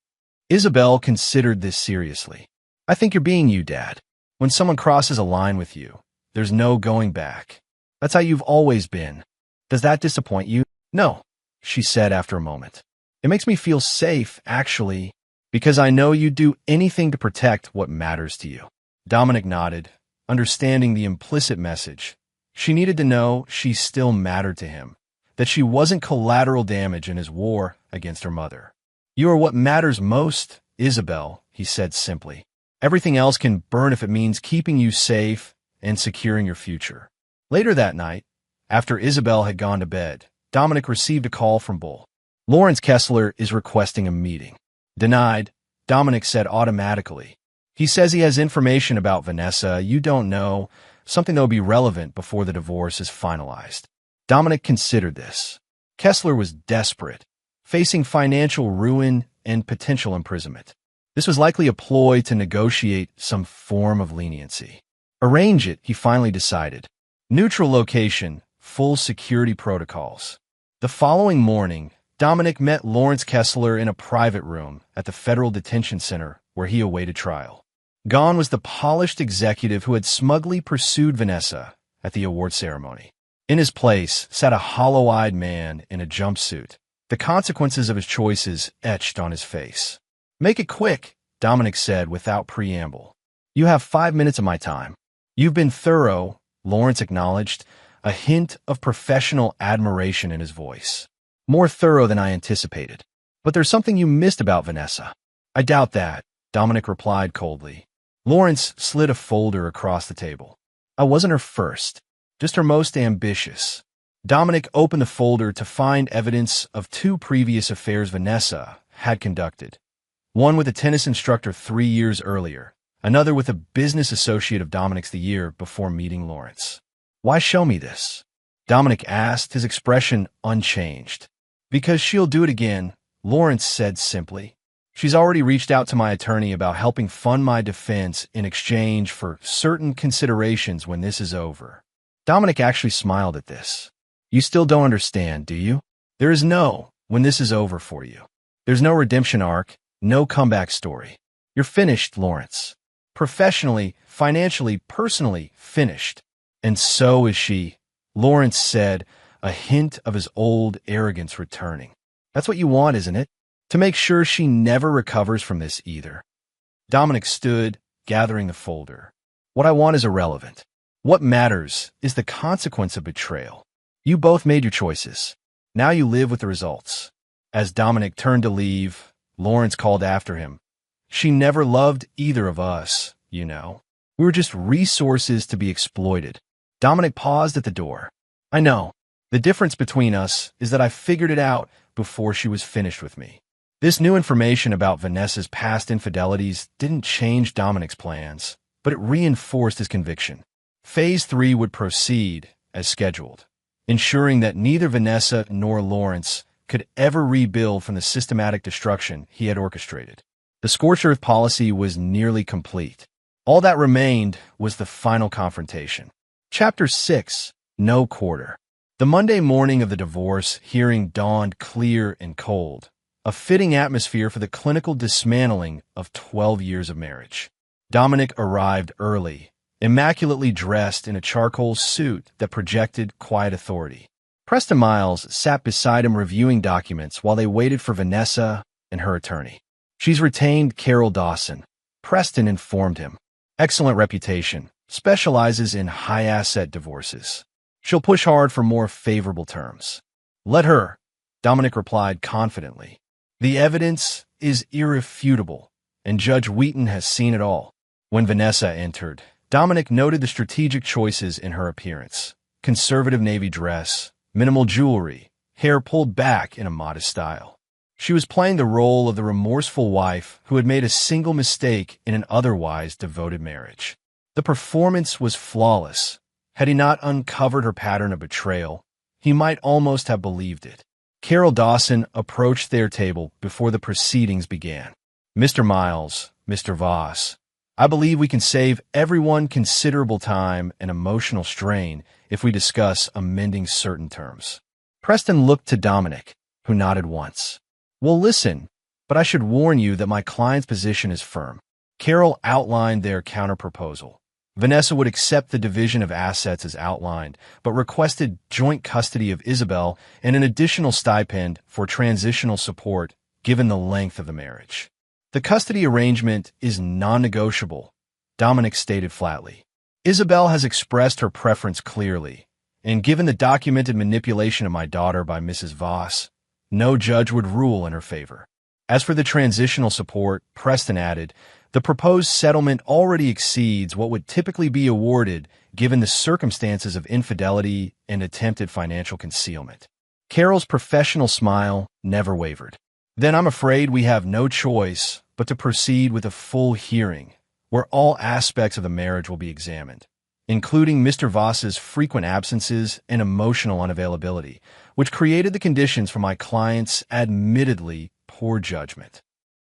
Isabel considered this seriously. I think you're being you, Dad. When someone crosses a line with you, there's no going back. That's how you've always been. Does that disappoint you? No, she said after a moment. It makes me feel safe, actually, because I know you'd do anything to protect what matters to you. Dominic nodded, understanding the implicit message. She needed to know she still mattered to him, that she wasn't collateral damage in his war against her mother. You are what matters most, Isabel, he said simply. Everything else can burn if it means keeping you safe and securing your future. Later that night, after Isabel had gone to bed, Dominic received a call from Bull. Lawrence Kessler is requesting a meeting. Denied, Dominic said automatically. He says he has information about Vanessa you don't know, something that will be relevant before the divorce is finalized. Dominic considered this. Kessler was desperate, facing financial ruin and potential imprisonment. This was likely a ploy to negotiate some form of leniency. Arrange it, he finally decided. Neutral location, full security protocols. The following morning, Dominic met Lawrence Kessler in a private room at the Federal Detention Center where he awaited trial. Gone was the polished executive who had smugly pursued Vanessa at the award ceremony. In his place sat a hollow-eyed man in a jumpsuit, the consequences of his choices etched on his face. Make it quick, Dominic said without preamble. You have 5 minutes of my time. You've been thorough, Lawrence acknowledged, a hint of professional admiration in his voice. More thorough than I anticipated. But there's something you missed about Vanessa. I doubt that, Dominic replied coldly. Lawrence slid a folder across the table. I wasn't her first, just her most ambitious. Dominic opened the folder to find evidence of 2 previous affairs Vanessa had conducted. One with a tennis instructor 3 years earlier, another with a business associate of Dominic's the year before meeting Lawrence. Why show me this? Dominic asked, his expression unchanged. Because she'll do it again, Lawrence said simply. She's already reached out to my attorney about helping fund my defense in exchange for certain considerations when this is over. Dominic actually smiled at this. You still don't understand, do you? There is no when this is over for you. There's no redemption arc, no comeback story. You're finished, Lawrence. Professionally, financially, personally finished. And so is she, Lawrence said, a hint of his old arrogance returning. That's what you want, isn't it? To make sure she never recovers from this either. Dominic stood, gathering the folder. What I want is irrelevant. What matters is the consequence of betrayal. You both made your choices. Now you live with the results. As Dominic turned to leave, Lawrence called after him. She never loved either of us, you know. We were just resources to be exploited. Dominic paused at the door. I know. The difference between us is that I figured it out before she was finished with me. This new information about Vanessa's past infidelities didn't change Dominic's plans, but it reinforced his conviction. Phase 3 would proceed as scheduled, ensuring that neither Vanessa nor Lawrence could ever rebuild from the systematic destruction he had orchestrated. The scorched earth policy was nearly complete. All that remained was the final confrontation. Chapter 6, No Quarter. The Monday morning of the divorce hearing dawned clear and cold, a fitting atmosphere for the clinical dismantling of 12 years of marriage. Dominic arrived early, immaculately dressed in a charcoal suit that projected quiet authority. Preston Miles sat beside him reviewing documents while they waited for Vanessa and her attorney. She's retained Carol Dawson, Preston informed him. Excellent reputation, specializes in high-asset divorces. She'll push hard for more favorable terms. Let her, Dominic replied confidently. The evidence is irrefutable, and Judge Wheaton has seen it all. When Vanessa entered, Dominic noted the strategic choices in her appearance. Conservative navy dress, minimal jewelry, hair pulled back in a modest style. She was playing the role of the remorseful wife who had made a single mistake in an otherwise devoted marriage. The performance was flawless. Had he not uncovered her pattern of betrayal, he might almost have believed it. Carol Dawson approached their table before the proceedings began. Mr. Miles, Mr. Voss, I believe we can save everyone considerable time and emotional strain if we discuss amending certain terms. Preston looked to Dominic, who nodded once. Well, listen, but I should warn you that my client's position is firm. Carol outlined their counterproposal. Vanessa would accept the division of assets as outlined, but requested joint custody of Isabel and an additional stipend for transitional support given the length of the marriage. The custody arrangement is non-negotiable, Dominic stated flatly. Isabel has expressed her preference clearly, and given the documented manipulation of my daughter by Mrs. Voss, no judge would rule in her favor. As for the transitional support, Preston added, the proposed settlement already exceeds what would typically be awarded given the circumstances of infidelity and attempted financial concealment. Carol's professional smile never wavered. Then I'm afraid we have no choice but to proceed with a full hearing, where all aspects of the marriage will be examined, including Mr. Voss's frequent absences and emotional unavailability, which created the conditions for my client's admittedly poor judgment.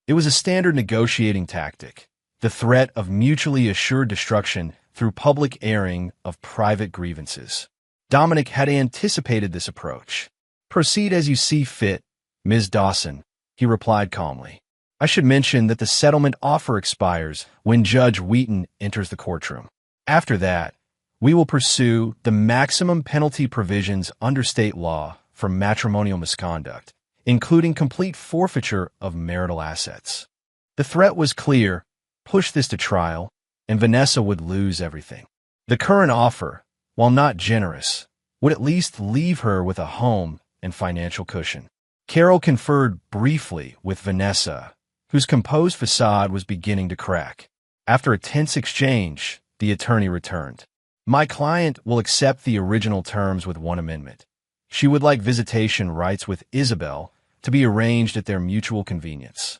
It was a standard negotiating tactic, the threat of mutually assured destruction through public airing of private grievances. Dominic had anticipated this approach. Proceed as you see fit, Ms. Dawson, he replied calmly. I should mention that the settlement offer expires when Judge Wheaton enters the courtroom. After that, we will pursue the maximum penalty provisions under state law for matrimonial misconduct, including complete forfeiture of marital assets. The threat was clear: push this to trial, and Vanessa would lose everything. The current offer, while not generous, would at least leave her with a home and financial cushion. Carol conferred briefly with Vanessa, whose composed facade was beginning to crack. After a tense exchange, the attorney returned. My client will accept the original terms with one amendment. She would like visitation rights with Isabel to be arranged at their mutual convenience.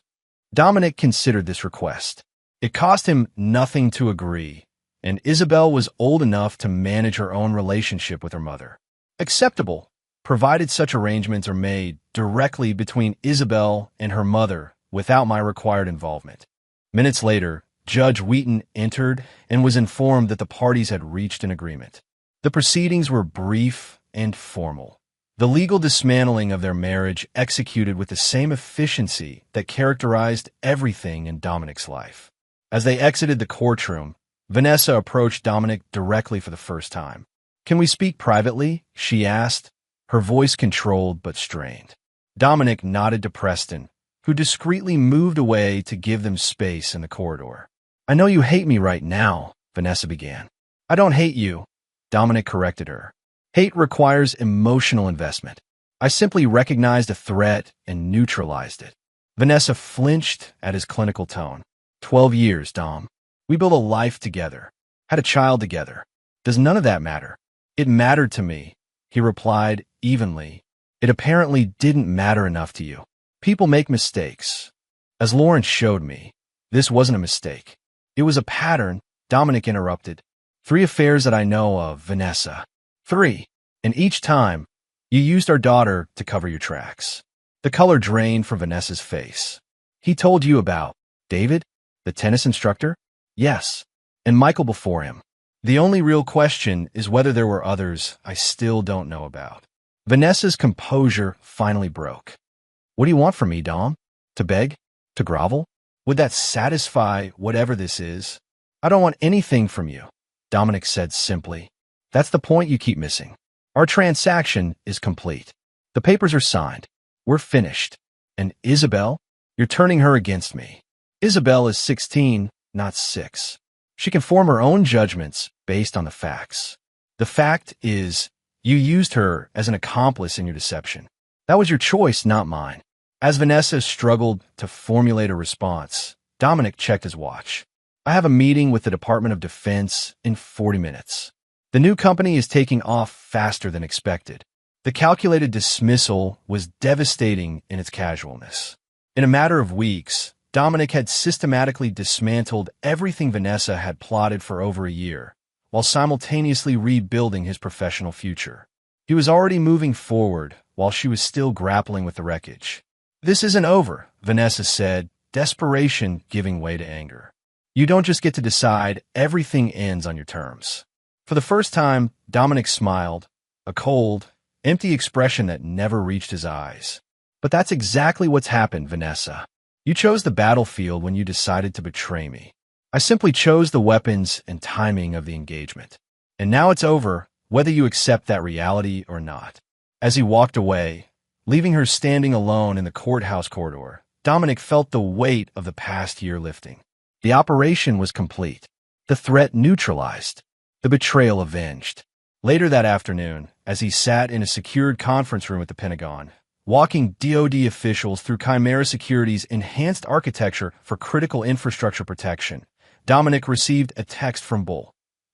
Dominic considered this request. It cost him nothing to agree, and Isabel was old enough to manage her own relationship with her mother. Acceptable, provided such arrangements are made directly between Isabel and her mother without my required involvement. Minutes later, Judge Wheaton entered and was informed that the parties had reached an agreement. The proceedings were brief and formal. The legal dismantling of their marriage executed with the same efficiency that characterized everything in Dominic's life. As they exited the courtroom, Vanessa approached Dominic directly for the first time. Can we speak privately? She asked, her voice controlled but strained. Dominic nodded to Preston, who discreetly moved away to give them space in the corridor. I know you hate me right now, Vanessa began. I don't hate you, Dominic corrected her. Hate requires emotional investment. I simply recognized a threat and neutralized it. Vanessa flinched at his clinical tone. 12 years, Dom. We built a life together, had a child together. Does none of that matter? It mattered to me, he replied evenly. It apparently didn't matter enough to you. People make mistakes. As Lawrence showed me, this wasn't a mistake. It was a pattern, Dominic interrupted. 3 affairs that I know of, Vanessa. 3. And each time, you used our daughter to cover your tracks. The color drained from Vanessa's face. He told you about David, the tennis instructor? Yes. And Michael before him. The only real question is whether there were others I still don't know about. Vanessa's composure finally broke. What do you want from me, Dom? To beg? To grovel? Would that satisfy whatever this is? I don't want anything from you, Dominic said simply. That's the point you keep missing. Our transaction is complete. The papers are signed. We're finished. And Isabel? You're turning her against me. Isabel is 16, not 6. She can form her own judgments based on the facts. The fact is, you used her as an accomplice in your deception. That was your choice, not mine. As Vanessa struggled to formulate a response, Dominic checked his watch. I have a meeting with the Department of Defense in 40 minutes. The new company is taking off faster than expected. The calculated dismissal was devastating in its casualness. In a matter of weeks, Dominic had systematically dismantled everything Vanessa had plotted for over a year, while simultaneously rebuilding his professional future. He was already moving forward while she was still grappling with the wreckage. This isn't over, Vanessa said, desperation giving way to anger. You don't just get to decide, everything ends on your terms. For the first time, Dominic smiled, a cold empty expression that never reached his eyes. But that's exactly what's happened, Vanessa. You chose the battlefield when you decided to betray me. I simply chose the weapons and timing of the engagement. And now it's over, whether you accept that reality or not. As he walked away, leaving her standing alone in the courthouse corridor, Dominic felt the weight of the past year lifting. The operation was complete. The threat neutralized. The betrayal avenged. Later that afternoon, as he sat in a secured conference room at the Pentagon, walking DoD officials through Chimera Security's enhanced architecture for critical infrastructure protection, Dominic received a text from Bull.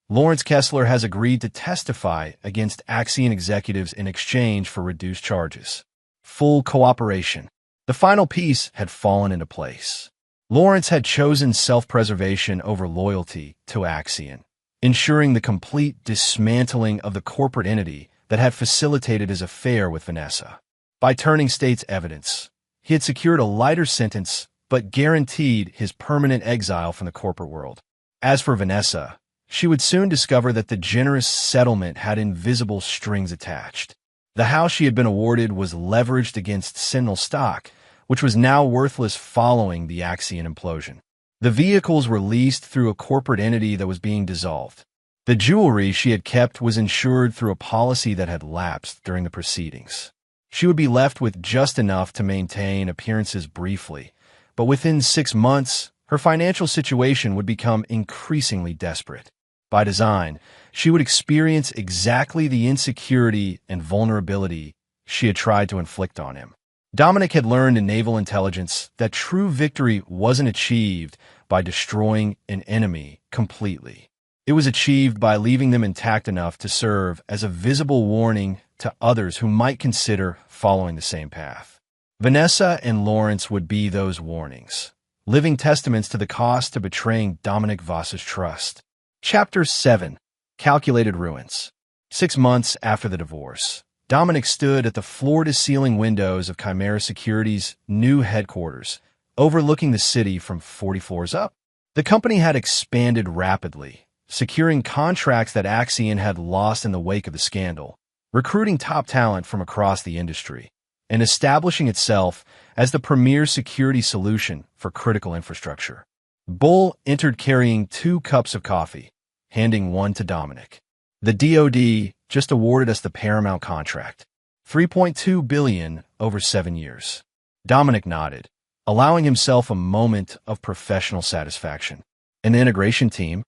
Lawrence Kessler has agreed to testify against Axion executives in exchange for reduced charges. Full cooperation. The final piece had fallen into place. Lawrence had chosen self-preservation over loyalty to Axion, ensuring the complete dismantling of the corporate entity that had facilitated his affair with Vanessa. By turning state's evidence, he had secured a lighter sentence but guaranteed his permanent exile from the corporate world. As for Vanessa, she would soon discover that the generous settlement had invisible strings attached. The house she had been awarded was leveraged against Sentinel stock, which was now worthless following the Axion implosion. The vehicles were leased through a corporate entity that was being dissolved. The jewelry she had kept was insured through a policy that had lapsed during the proceedings. She would be left with just enough to maintain appearances briefly, but within 6 months, her financial situation would become increasingly desperate. By design, she would experience exactly the insecurity and vulnerability she had tried to inflict on him. Dominic had learned in naval intelligence that true victory wasn't achieved by destroying an enemy completely. It was achieved by leaving them intact enough to serve as a visible warning to others who might consider following the same path. Vanessa and Lawrence would be those warnings, living testaments to the cost of betraying Dominic Voss's trust. Chapter 7. Calculated Ruins. 6 months after the divorce, Dominic stood at the floor-to-ceiling windows of Chimera Security's new headquarters, overlooking the city from 40 floors up. The company had expanded rapidly, securing contracts that Axion had lost in the wake of the scandal, recruiting top talent from across the industry, and establishing itself as the premier security solution for critical infrastructure. Bull entered carrying 2 cups of coffee, handing one to Dominic. The DoD just awarded us the paramount contract, $3.2 billion over 7 years. Dominic nodded, allowing himself a moment of professional satisfaction. An integration team,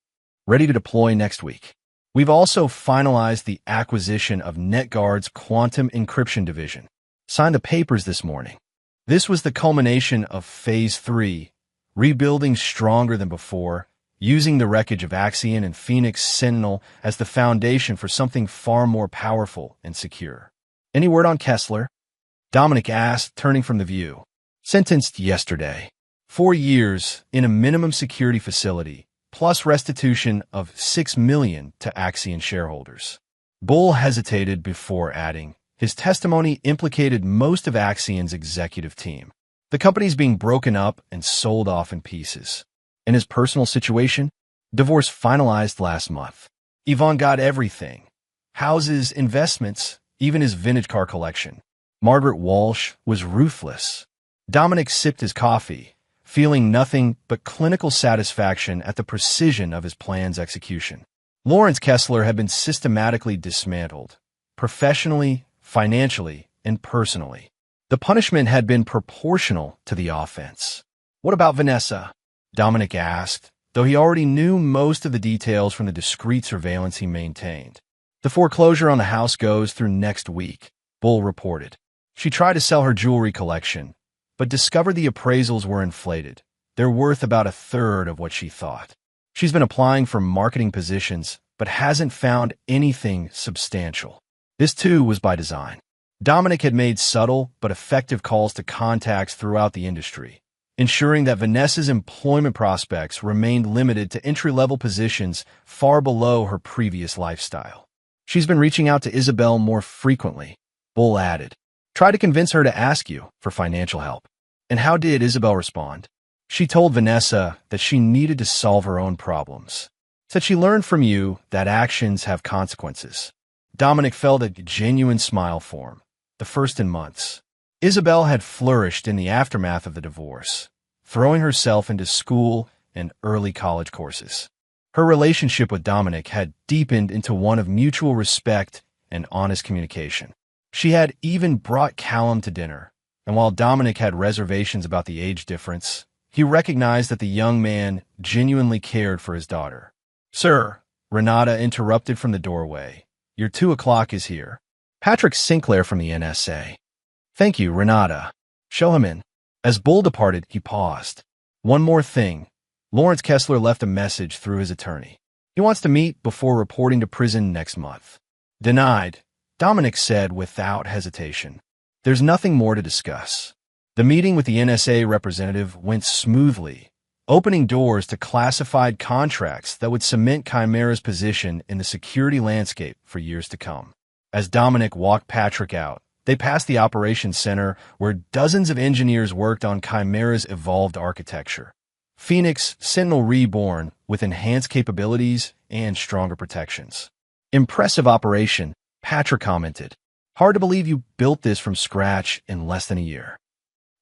ready to deploy next week. We've also finalized the acquisition of NetGuard's quantum encryption division. Signed the papers this morning. This was the culmination of Phase 3, rebuilding stronger than before, using the wreckage of Axion and Phoenix Sentinel as the foundation for something far more powerful and secure. Any word on Kessler? Dominic asked, turning from the view. Sentenced yesterday. 4 years in a minimum security facility, plus restitution of $6 million to Axion shareholders. Bull hesitated before adding, his testimony implicated most of Axion's executive team. The company's being broken up and sold off in pieces. In his personal situation, divorce finalized last month. Yvonne got everything. Houses, investments, even his vintage car collection. Margaret Walsh was ruthless. Dominic sipped his coffee, feeling nothing but clinical satisfaction at the precision of his plan's execution. Lawrence Kessler had been systematically dismantled, professionally, financially, and personally. The punishment had been proportional to the offense. What about Vanessa? Dominic asked, though he already knew most of the details from the discreet surveillance he maintained. The foreclosure on the house goes through next week, Bull reported. She tried to sell her jewelry collection, but discovered the appraisals were inflated. They're worth about 1/3 of what she thought. She's been applying for marketing positions, but hasn't found anything substantial. This, too, was by design. Dominic had made subtle but effective calls to contacts throughout the industry, ensuring that Vanessa's employment prospects remained limited to entry-level positions far below her previous lifestyle. She's been reaching out to Isabel more frequently, Bull added. Try to convince her to ask you for financial help. And how did Isabel respond? She told Vanessa that she needed to solve her own problems. Said she learned from you that actions have consequences. Dominic felt a genuine smile form, the first in months. Isabel had flourished in the aftermath of the divorce, throwing herself into school and early college courses. Her relationship with Dominic had deepened into one of mutual respect and honest communication. She had even brought Callum to dinner, and while Dominic had reservations about the age difference, he recognized that the young man genuinely cared for his daughter. "Sir," Renata interrupted from the doorway, "your 2 o'clock is here." "Patrick Sinclair from the NSA." "Thank you, Renata. Show him in." As Bull departed, he paused. "One more thing. Lawrence Kessler left a message through his attorney. He wants to meet before reporting to prison next month." "Denied," Dominic said without hesitation. "There's nothing more to discuss." The meeting with the NSA representative went smoothly, opening doors to classified contracts that would cement Chimera's position in the security landscape for years to come. As Dominic walked Patrick out, they passed the operations center where dozens of engineers worked on Chimera's evolved architecture. Phoenix Sentinel Reborn with enhanced capabilities and stronger protections. "Impressive operation," Patrick commented. "Hard to believe you built this from scratch in less than a year."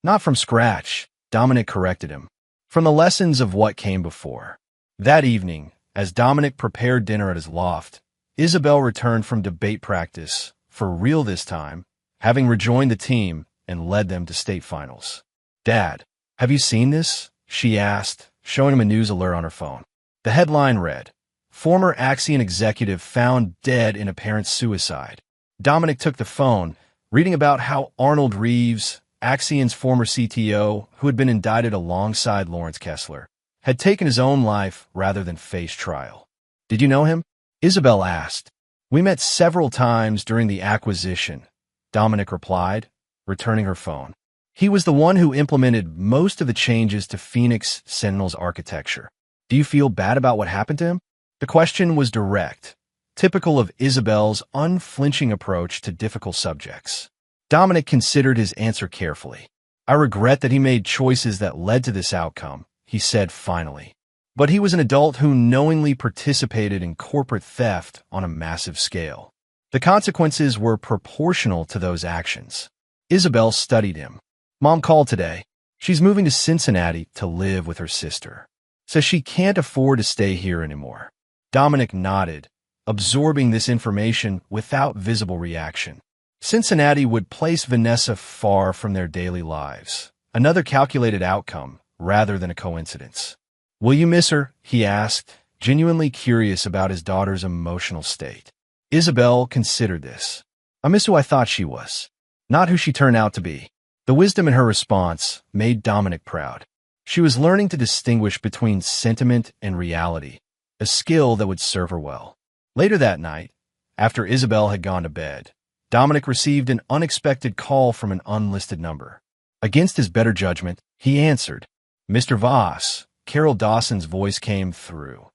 "Not from scratch," Dominic corrected him. "From the lessons of what came before." That evening, as Dominic prepared dinner at his loft, Isabel returned from debate practice, for real this time, having rejoined the team and led them to state finals. "Dad, have you seen this?" she asked, showing him a news alert on her phone. The headline read, "Former Axion executive found dead in apparent suicide." Dominic took the phone, reading about how Arnold Reeves, Axion's former CTO, who had been indicted alongside Lawrence Kessler, had taken his own life rather than face trial. "Did you know him?" Isabel asked. "We met several times during the acquisition," Dominic replied, returning her phone. "He was the one who implemented most of the changes to Phoenix Sentinel's architecture. Do you feel bad about what happened to him?" The question was direct, typical of Isabel's unflinching approach to difficult subjects. Dominic considered his answer carefully. "I regret that he made choices that led to this outcome," he said finally. "But he was an adult who knowingly participated in corporate theft on a massive scale. The consequences were proportional to those actions." Isabel studied him. "Mom called today. She's moving to Cincinnati to live with her sister. Says she can't afford to stay here anymore." Dominic nodded, absorbing this information without visible reaction. Cincinnati would place Vanessa far from their daily lives, another calculated outcome rather than a coincidence. "Will you miss her?" he asked, genuinely curious about his daughter's emotional state. Isabel considered this. "I miss who I thought she was, not who she turned out to be." The wisdom in her response made Dominic proud. She was learning to distinguish between sentiment and reality, a skill that would serve her well. Later that night, after Isabel had gone to bed, Dominic received an unexpected call from an unlisted number. Against his better judgment, he answered. "Mr. Voss," Carol Dawson's voice came through.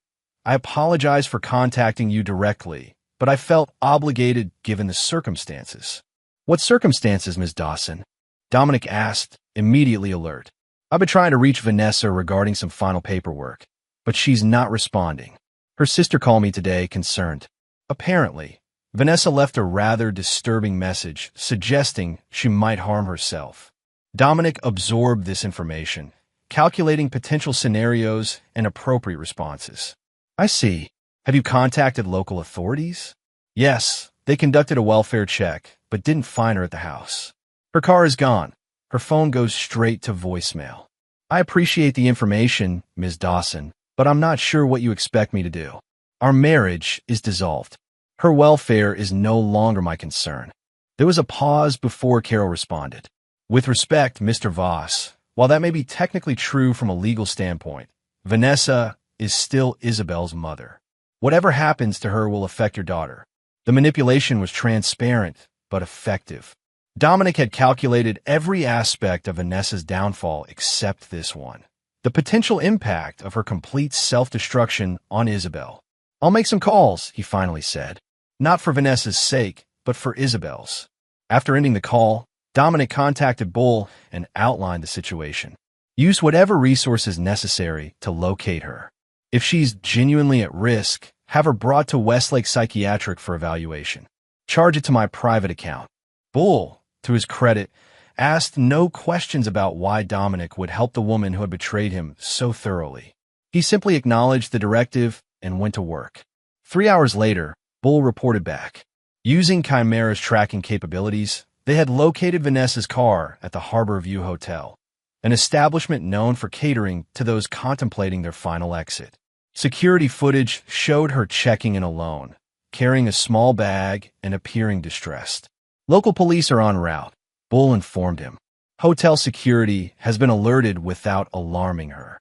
"I apologize for contacting you directly, but I felt obligated given the circumstances." "What circumstances, Ms. Dawson?" Dominic asked, immediately alert. "I've been trying to reach Vanessa regarding some final paperwork, but she's not responding. Her sister called me today, concerned. Apparently, Vanessa left a rather disturbing message suggesting she might harm herself." Dominic absorbed this information, calculating potential scenarios and appropriate responses. "I see. Have you contacted local authorities?" "Yes, they conducted a welfare check, but didn't find her at the house. Her car is gone. Her phone goes straight to voicemail." "I appreciate the information, Ms. Dawson, but I'm not sure what you expect me to do. Our marriage is dissolved. Her welfare is no longer my concern." There was a pause before Carol responded. "With respect, Mr. Voss, while that may be technically true from a legal standpoint, Vanessa is still Isabel's mother. Whatever happens to her will affect your daughter. The manipulation was transparent, but effective." Dominic had calculated every aspect of Vanessa's downfall except this one, the potential impact of her complete self-destruction on Isabel. "I'll make some calls," he finally said. Not for Vanessa's sake, but for Isabel's. After ending the call, Dominic contacted Bull and outlined the situation. "Use whatever resources necessary to locate her. If she's genuinely at risk, have her brought to Westlake Psychiatric for evaluation. Charge it to my private account. Bull, to his credit, asked no questions about why Dominic would help the woman who had betrayed him so thoroughly. He simply acknowledged the directive and went to work. 3 hours later, Bull reported back. Using Chimera's tracking capabilities, they had located Vanessa's car at the Harbor View Hotel, an establishment known for catering to those contemplating their final exit. Security footage showed her checking in alone, carrying a small bag and appearing distressed. Local police are en route, Bull informed him. Hotel security has been alerted without alarming her.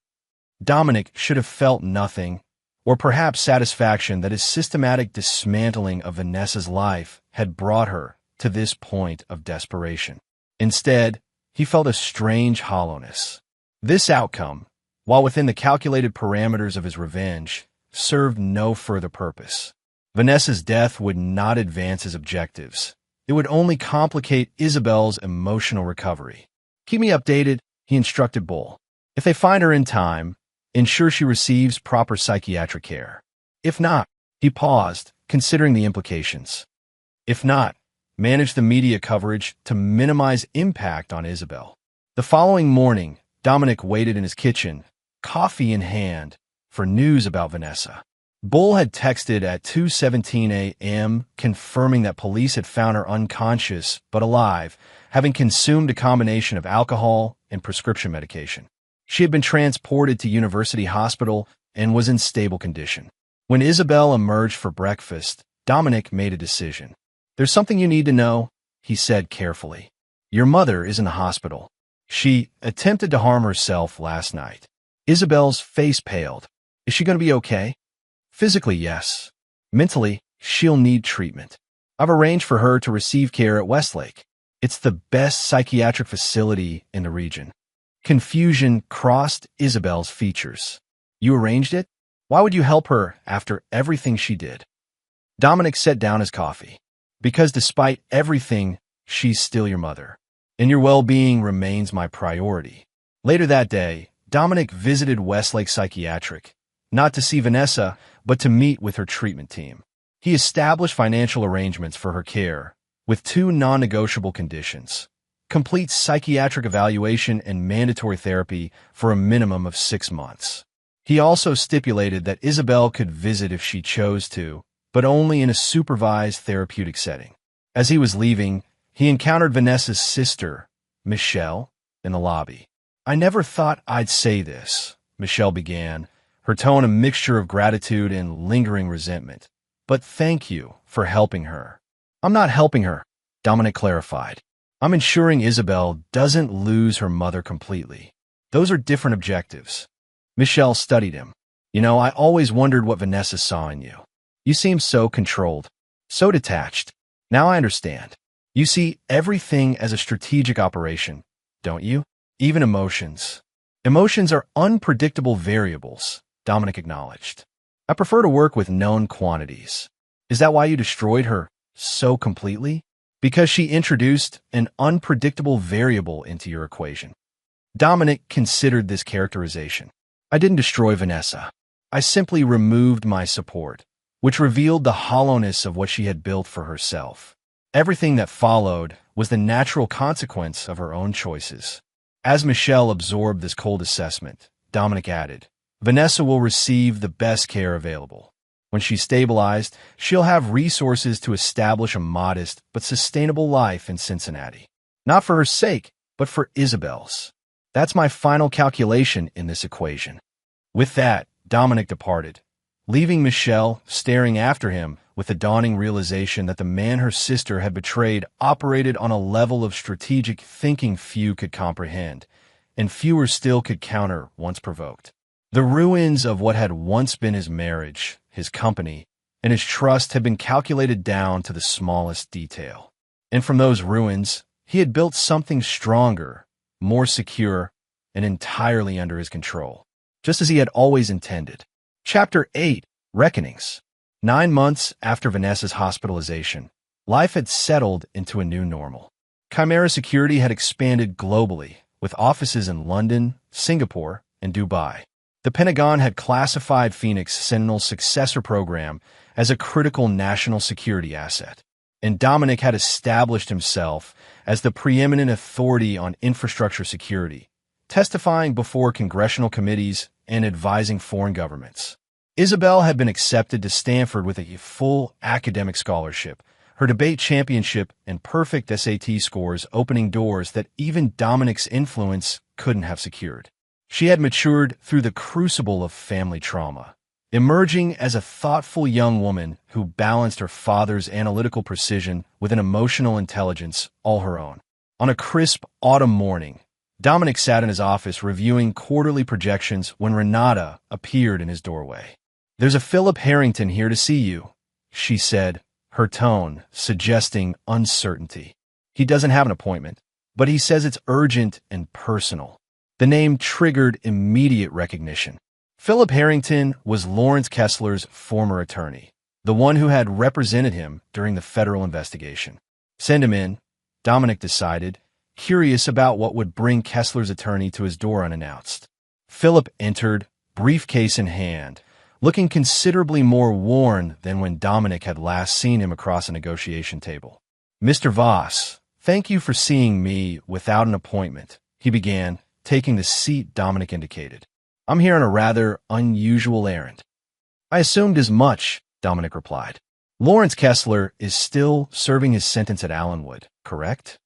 Dominic should have felt nothing, or perhaps satisfaction that his systematic dismantling of Vanessa's life had brought her to this point of desperation. Instead, he felt a strange hollowness. This outcome, while within the calculated parameters of his revenge, served no further purpose. Vanessa's death would not advance his objectives. It would only complicate Isabel's emotional recovery. Keep me updated, he instructed Bull. If they find her in time, ensure she receives proper psychiatric care. If not, he paused, considering the implications. If not, manage the media coverage to minimize impact on Isabel. The following morning, Dominic waited in his kitchen, coffee in hand, for news about Vanessa. Bull had texted at 2:17 a.m. confirming that police had found her unconscious but alive, having consumed a combination of alcohol and prescription medication. She had been transported to University Hospital and was in stable condition. When Isabel emerged for breakfast, Dominic made a decision. There's something you need to know, he said carefully. Your mother is in the hospital. She attempted to harm herself last night. Isabel's face paled. Is she going to be okay? Physically, yes. Mentally, she'll need treatment. I've arranged for her to receive care at Westlake. It's the best psychiatric facility in the region. Confusion crossed Isabel's features. You arranged it? Why would you help her after everything she did? Dominic set down his coffee. Because despite everything, she's still your mother, and your well-being remains my priority. Later that day, Dominic visited Westlake Psychiatric, not to see Vanessa, but to meet with her treatment team. He established financial arrangements for her care, with two non-negotiable conditions: complete psychiatric evaluation and mandatory therapy for a minimum of 6 months. He also stipulated that Isabel could visit if she chose to, but only in a supervised therapeutic setting. As he was leaving, he encountered Vanessa's sister, Michelle, in the lobby. I never thought I'd say this, Michelle began, her tone a mixture of gratitude and lingering resentment. But thank you for helping her. I'm not helping her, Dominic clarified. I'm ensuring Isabel doesn't lose her mother completely. Those are different objectives. Michelle studied him. You know, I always wondered what Vanessa saw in you. You seem so controlled, so detached. Now I understand. You see everything as a strategic operation, don't you? Even emotions. Emotions are unpredictable variables, Dominic acknowledged. I prefer to work with known quantities. Is that why you destroyed her so completely? Because she introduced an unpredictable variable into your equation. Dominic considered this characterization. I didn't destroy Vanessa. I simply removed my support, which revealed the hollowness of what she had built for herself. Everything that followed was the natural consequence of her own choices. As Michelle absorbed this cold assessment, Dominic added, Vanessa will receive the best care available. When she's stabilized, she'll have resources to establish a modest but sustainable life in Cincinnati. Not for her sake, but for Isabel's. That's my final calculation in this equation. With that, Dominic departed, leaving Michelle staring after him with the dawning realization that the man her sister had betrayed operated on a level of strategic thinking few could comprehend, and fewer still could counter once provoked. The ruins of what had once been his marriage, his company, and his trust had been calculated down to the smallest detail. And from those ruins, he had built something stronger, more secure, and entirely under his control, just as he had always intended. Chapter 8, Reckonings. 9 months after Vanessa's hospitalization, life had settled into a new normal. Chimera Security had expanded globally, with offices in London, Singapore, and Dubai. The Pentagon had classified Phoenix Sentinel's successor program as a critical national security asset. and Dominic had established himself as the preeminent authority on infrastructure security, testifying before congressional committees and advising foreign governments. Isabel had been accepted to Stanford with a full academic scholarship, her debate championship and perfect SAT scores opening doors that even Dominic's influence couldn't have secured. She had matured through the crucible of family trauma, emerging as a thoughtful young woman who balanced her father's analytical precision with an emotional intelligence all her own. On a crisp autumn morning, Dominic sat in his office reviewing quarterly projections when Renata appeared in his doorway. "There's a Philip Harrington here to see you," she said, her tone suggesting uncertainty. "He doesn't have an appointment, but he says it's urgent and personal." The name triggered immediate recognition. Philip Harrington was Lawrence Kessler's former attorney, the one who had represented him during the federal investigation. "Send him in," Dominic decided, curious about what would bring Kessler's attorney to his door unannounced. Philip entered, briefcase in hand, looking considerably more worn than when Dominic had last seen him across a negotiation table. "Mr. Voss, thank you for seeing me without an appointment," he began, taking the seat Dominic indicated. "I'm here on a rather unusual errand." "I assumed as much," Dominic replied. "Lawrence Kessler is still serving his sentence at Allenwood, correct?"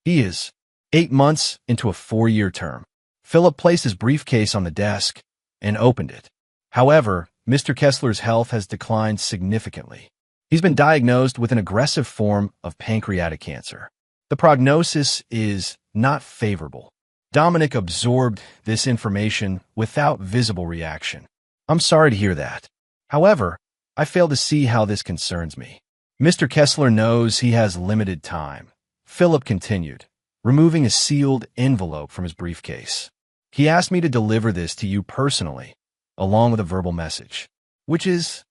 "He is. 8 months into a 4-year term." Philip placed his briefcase on the desk and opened it. "However, Mr. Kessler's health has declined significantly. He's been diagnosed with an aggressive form of pancreatic cancer. The prognosis is not favorable." Dominic absorbed this information without visible reaction. "I'm sorry to hear that. However, I fail to see how this concerns me." "Mr. Kessler knows he has limited time," Philip continued, removing a sealed envelope from his briefcase. "He asked me to deliver this to you personally, along with a verbal message." "Which is?"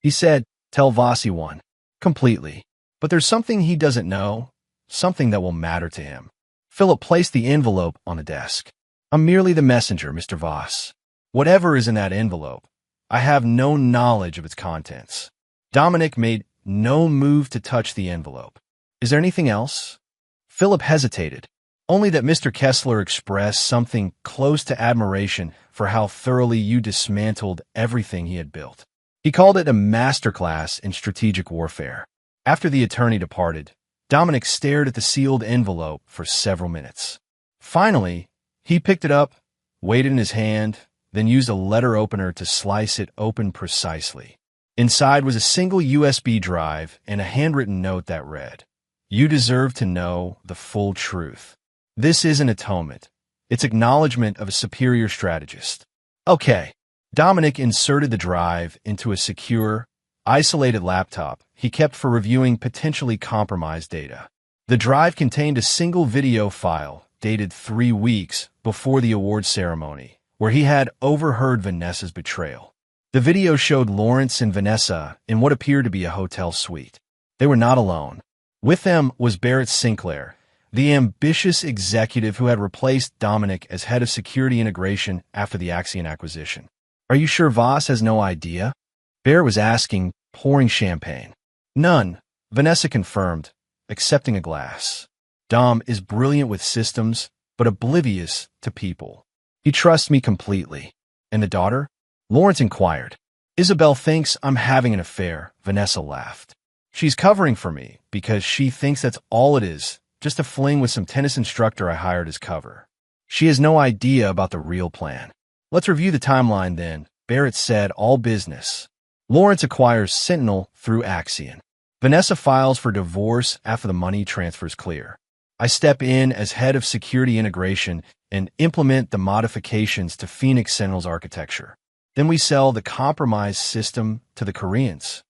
He said, "Tell Vossi one." "Completely. But there's something he doesn't know, something that will matter to him." Philip placed the envelope on the desk. "I'm merely the messenger, Mr. Voss. Whatever is in that envelope, I have no knowledge of its contents." Dominic made no move to touch the envelope. "Is there anything else?" Philip hesitated. "Only that Mr. Kessler expressed something close to admiration for how thoroughly you dismantled everything he had built. He called it a masterclass in strategic warfare." After the attorney departed, Dominic stared at the sealed envelope for several minutes. Finally, he picked it up, weighed it in his hand, then used a letter opener to slice it open precisely. Inside was a single USB drive and a handwritten note that read, "You deserve to know the full truth. This isn't atonement. It's acknowledgement of a superior strategist." "Okay." Dominic inserted the drive into a secure, isolated laptop he kept for reviewing potentially compromised data. The drive contained a single video file dated 3 weeks before the awards ceremony, where he had overheard Vanessa's betrayal. The video showed Lawrence and Vanessa in what appeared to be a hotel suite. They were not alone. With them was Barrett Sinclair, the ambitious executive who had replaced Dominic as head of security integration after the Axion acquisition. "Are you sure Voss has no idea?" Barrett was asking, pouring champagne. "None," Vanessa confirmed, accepting a glass. "Dom is brilliant with systems, but oblivious to people. He trusts me completely." "And the daughter?" Lawrence inquired. "Isabel thinks I'm having an affair," Vanessa laughed. "She's covering for me because she thinks that's all it is, just a fling with some tennis instructor I hired as cover. She has no idea about the real plan." "Let's review the timeline then," Barrett said, all business. Lawrence acquires Sentinel through Axion. Vanessa files for divorce after the money transfers clear. I step in as head of security integration and implement the modifications to Phoenix Sentinel's architecture. Then we sell the compromised system to the Koreans.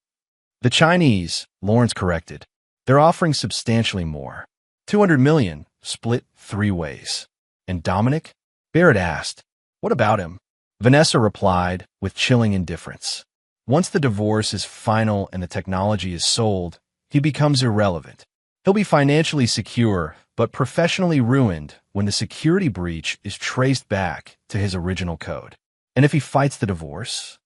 "The Chinese," Lawrence corrected. "They're offering substantially more. 200 million, split 3 ways. "And Dominic?" Barrett asked. "What about him?" Vanessa replied with chilling indifference. "Once the divorce is final and the technology is sold, he becomes irrelevant. He'll be financially secure, but professionally ruined when the security breach is traced back to his original code." "And if he fights the divorce?"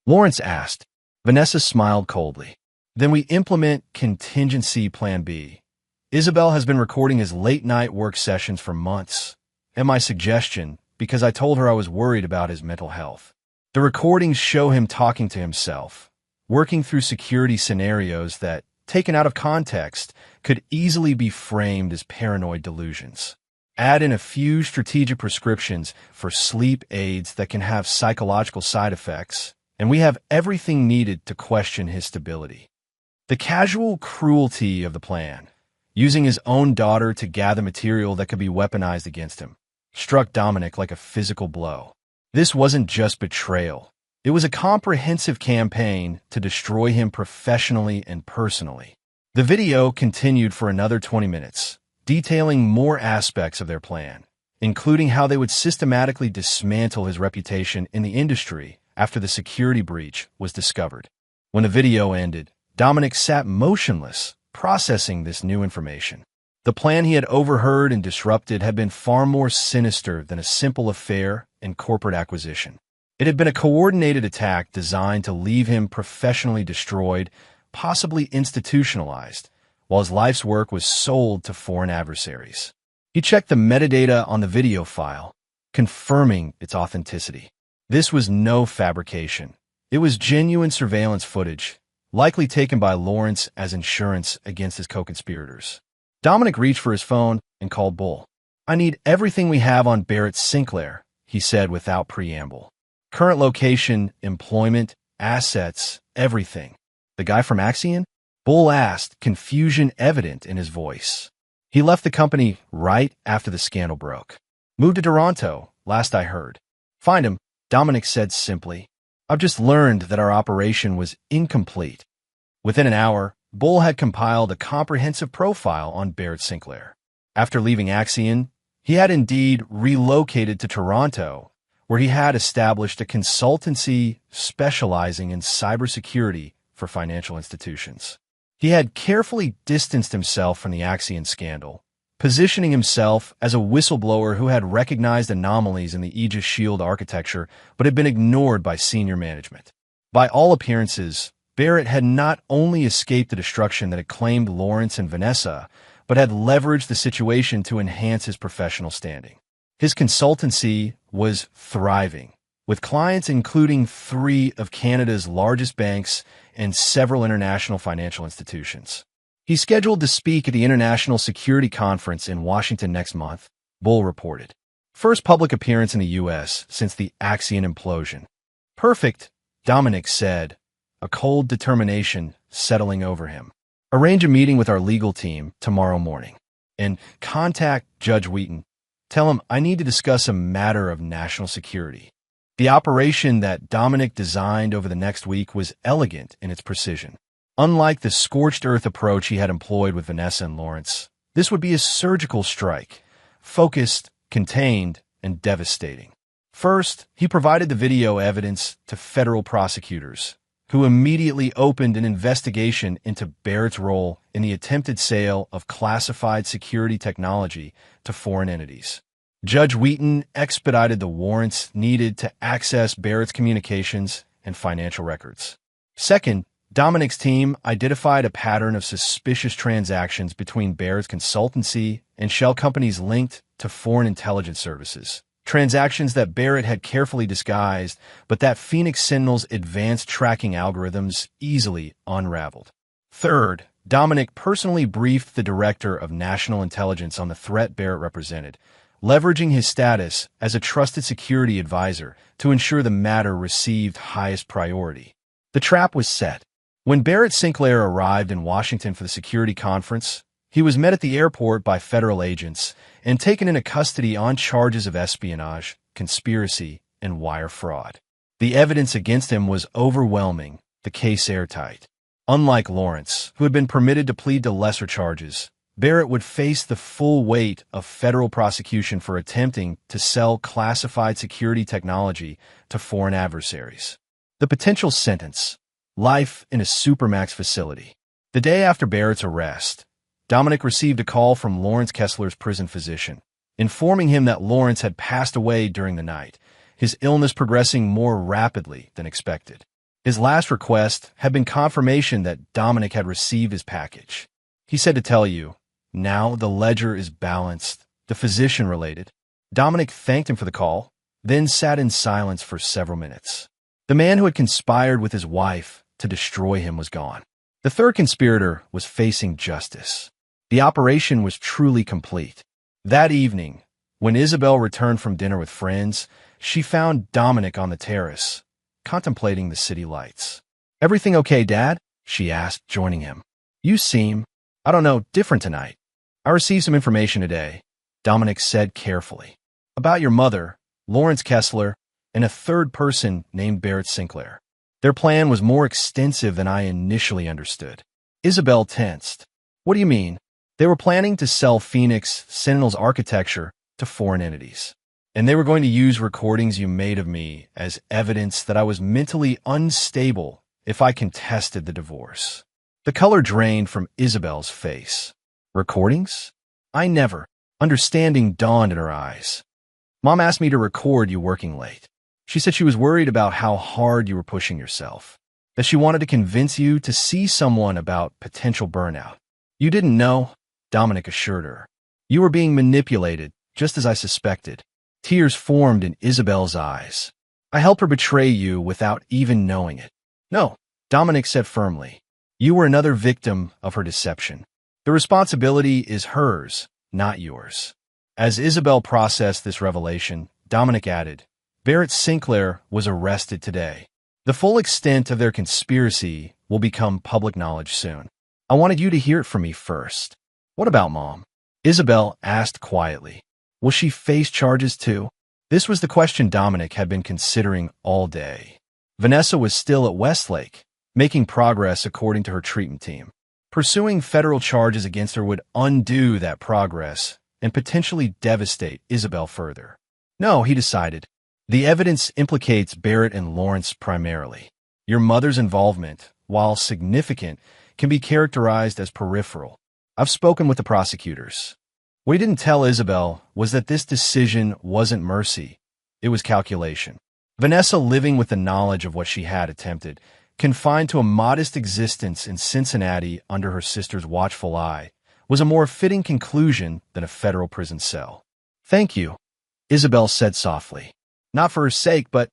Lawrence asked. Vanessa smiled coldly. Then we implement contingency plan B. Isabel has been recording his late-night work sessions for months, at my suggestion, because I told her I was worried about his mental health. The recordings show him talking to himself, working through security scenarios that, taken out of context, could easily be framed as paranoid delusions. Add in a few strategic prescriptions for sleep aids that can have psychological side effects, and we have everything needed to question his stability. The casual cruelty of the plan, using his own daughter to gather material that could be weaponized against him, struck Dominic like a physical blow. This wasn't just betrayal. It was a comprehensive campaign to destroy him professionally and personally. The video continued for another 20 minutes, detailing more aspects of their plan, including how they would systematically dismantle his reputation in the industry after the security breach was discovered. When the video ended, Dominic sat motionless, processing this new information. The plan he had overheard and disrupted had been far more sinister than a simple affair and corporate acquisition. It had been a coordinated attack designed to leave him professionally destroyed, possibly institutionalized, while his life's work was sold to foreign adversaries. He checked the metadata on the video file, confirming its authenticity. This was no fabrication. It was genuine surveillance footage, likely taken by Lawrence as insurance against his co-conspirators. Dominic reached for his phone and called Bull. "I need everything we have on Barrett Sinclair," he said without preamble. "Current location, employment, assets, everything." "The guy from Axion?" Bull asked, confusion evident in his voice. "He left the company right after the scandal broke. Moved to Toronto, last I heard." "Find him," Dominic said simply. "I've just learned that our operation was incomplete." Within an hour, Bull had compiled a comprehensive profile on Barrett Sinclair. After leaving Axion, he had indeed relocated to Toronto, where he had established a consultancy specializing in cybersecurity for financial institutions. He had carefully distanced himself from the Axion scandal, positioning himself as a whistleblower who had recognized anomalies in the Aegis Shield architecture but had been ignored by senior management. By all appearances, Barrett had not only escaped the destruction that had claimed Lawrence and Vanessa, but had leveraged the situation to enhance his professional standing. His consultancy was thriving, with clients including 3 of Canada's largest banks and several international financial institutions. He's scheduled to speak at the International Security Conference in Washington next month, Bull reported. First public appearance in the U.S. since the Axion implosion. "Perfect," Dominic said, a cold determination settling over him. "Arrange a meeting with our legal team tomorrow morning. And contact Judge Wheaton. Tell him I need to discuss a matter of national security." The operation that Dominic designed over the next week was elegant in its precision. Unlike the scorched earth approach he had employed with Vanessa and Lawrence, this would be a surgical strike, focused, contained, and devastating. First, he provided the video evidence to federal prosecutors, who immediately opened an investigation into Barrett's role in the attempted sale of classified security technology to foreign entities. Judge Wheaton expedited the warrants needed to access Barrett's communications and financial records. Second, Dominic's team identified a pattern of suspicious transactions between Barrett's consultancy and shell companies linked to foreign intelligence services. Transactions that Barrett had carefully disguised, but that Phoenix Sentinel's advanced tracking algorithms easily unraveled. Third, Dominic personally briefed the Director of National Intelligence on the threat Barrett represented, leveraging his status as a trusted security advisor to ensure the matter received highest priority. The trap was set. When Barrett Sinclair arrived in Washington for the security conference, he was met at the airport by federal agents and taken into custody on charges of espionage, conspiracy, and wire fraud. The evidence against him was overwhelming, the case airtight. Unlike Lawrence, who had been permitted to plead to lesser charges, Barrett would face the full weight of federal prosecution for attempting to sell classified security technology to foreign adversaries. The potential sentence: life in a supermax facility. The day after Barrett's arrest, Dominic received a call from Lawrence Kessler's prison physician, informing him that Lawrence had passed away during the night, his illness progressing more rapidly than expected. His last request had been confirmation that Dominic had received his package. He said to tell you, now the ledger is balanced, the physician related. Dominic thanked him for the call, then sat in silence for several minutes. The man who had conspired with his wife to destroy him was gone. The third conspirator was facing justice. The operation was truly complete. That evening, when Isabel returned from dinner with friends, she found Dominic on the terrace, contemplating the city lights. "Everything okay, Dad?" she asked, joining him. "You seem, I don't know, different tonight." "I received some information today," Dominic said carefully, "about your mother, Lawrence Kessler, and a third person named Barrett Sinclair. Their plan was more extensive than I initially understood." Isabel tensed. "What do you mean?" "They were planning to sell Phoenix Sentinel's architecture to foreign entities. And they were going to use recordings you made of me as evidence that I was mentally unstable if I contested the divorce." The color drained from Isabel's face. "Recordings? I never." Understanding dawned in her eyes. "Mom asked me to record you working late. She said she was worried about how hard you were pushing yourself, that she wanted to convince you to see someone about potential burnout. You didn't know," Dominic assured her. "You were being manipulated, just as I suspected." Tears formed in Isabel's eyes. "I helped her betray you without even knowing it." "No," Dominic said firmly. "You were another victim of her deception. The responsibility is hers, not yours." As Isabel processed this revelation, Dominic added, "Barrett Sinclair was arrested today. The full extent of their conspiracy will become public knowledge soon. I wanted you to hear it from me first." "What about Mom?" Isabel asked quietly. "Will she face charges too?" This was the question Dominic had been considering all day. Vanessa was still at Westlake, making progress according to her treatment team. Pursuing federal charges against her would undo that progress and potentially devastate Isabel further. "No," he decided. "The evidence implicates Barrett and Lawrence primarily. Your mother's involvement, while significant, can be characterized as peripheral. I've spoken with the prosecutors." What he didn't tell Isabel was that this decision wasn't mercy, it was calculation. Vanessa, living with the knowledge of what she had attempted, confined to a modest existence in Cincinnati under her sister's watchful eye, was a more fitting conclusion than a federal prison cell. "Thank you," Isabel said softly. "Not for her sake, but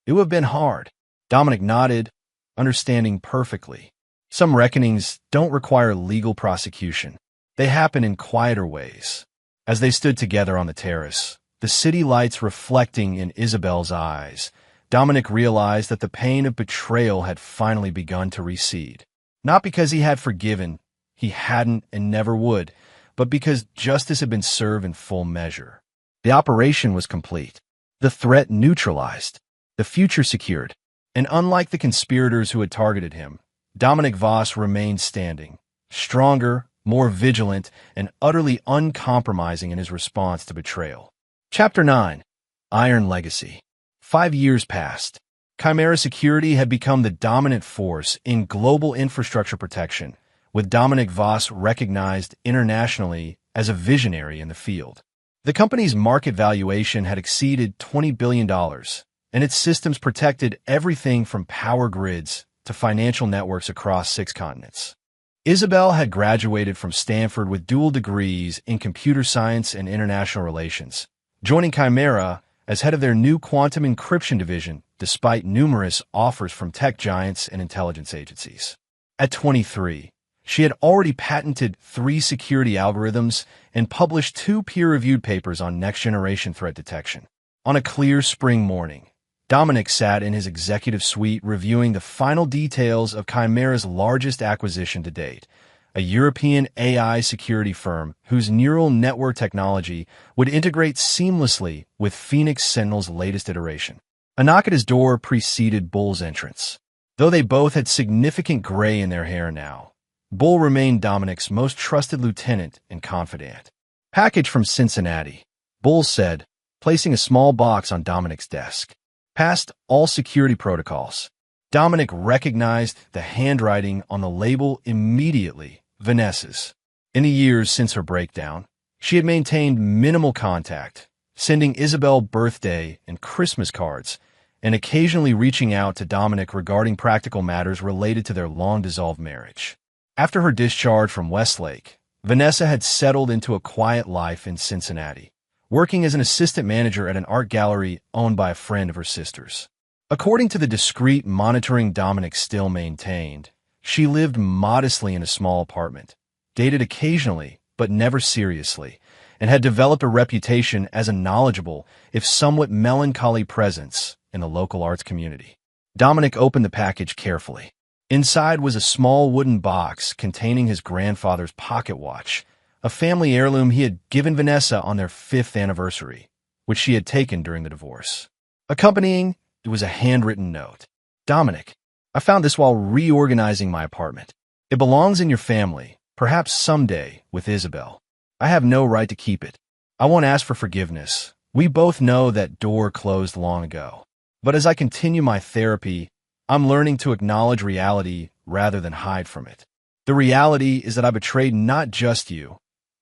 it would have been hard." Dominic nodded, understanding perfectly. Some reckonings don't require legal prosecution. They happen in quieter ways. As they stood together on the terrace, the city lights reflecting in Isabel's eyes, Dominic realized that the pain of betrayal had finally begun to recede. Not because he had forgiven, he hadn't and never would, but because justice had been served in full measure. The operation was complete, the threat neutralized, the future secured, and unlike the conspirators who had targeted him, Dominic Voss remained standing, stronger, more vigilant, and utterly uncompromising in his response to betrayal. Chapter 9. Iron Legacy. 5 years passed. Chimera Security had become the dominant force in global infrastructure protection, with Dominic Voss recognized internationally as a visionary in the field. The company's market valuation had exceeded $20 billion, and its systems protected everything from power grids to financial networks across 6 continents. Isabel had graduated from Stanford with dual degrees in computer science and international relations, joining Chimera as head of their new quantum encryption division despite numerous offers from tech giants and intelligence agencies. At 23, she had already patented 3 security algorithms and published 2 peer-reviewed papers on next-generation threat detection. On a clear spring morning, Dominic sat in his executive suite reviewing the final details of Chimera's largest acquisition to date, a European AI security firm whose neural network technology would integrate seamlessly with Phoenix Sentinel's latest iteration. A knock at his door preceded Bull's entrance. Though they both had significant gray in their hair now, Bull remained Dominic's most trusted lieutenant and confidant. "Package from Cincinnati," Bull said, placing a small box on Dominic's desk. Passed all security protocols. Dominic recognized the handwriting on the label immediately, Vanessa's. In the years since her breakdown, she had maintained minimal contact, sending Isabel birthday and Christmas cards, and occasionally reaching out to Dominic regarding practical matters related to their long-dissolved marriage. After her discharge from Westlake, Vanessa had settled into a quiet life in Cincinnati, working as an assistant manager at an art gallery owned by a friend of her sister's. According to the discreet monitoring Dominic still maintained, she lived modestly in a small apartment, dated occasionally but never seriously, and had developed a reputation as a knowledgeable, if somewhat melancholy presence in the local arts community. Dominic opened the package carefully. Inside was a small wooden box containing his grandfather's pocket watch, a family heirloom he had given Vanessa on their 5th anniversary, which she had taken during the divorce. Accompanying it was a handwritten note. Dominic, I found this while reorganizing my apartment. It belongs in your family, perhaps someday, with Isabel. I have no right to keep it. I won't ask for forgiveness. We both know that door closed long ago. But as I continue my therapy, I'm learning to acknowledge reality rather than hide from it. The reality is that I betrayed not just you,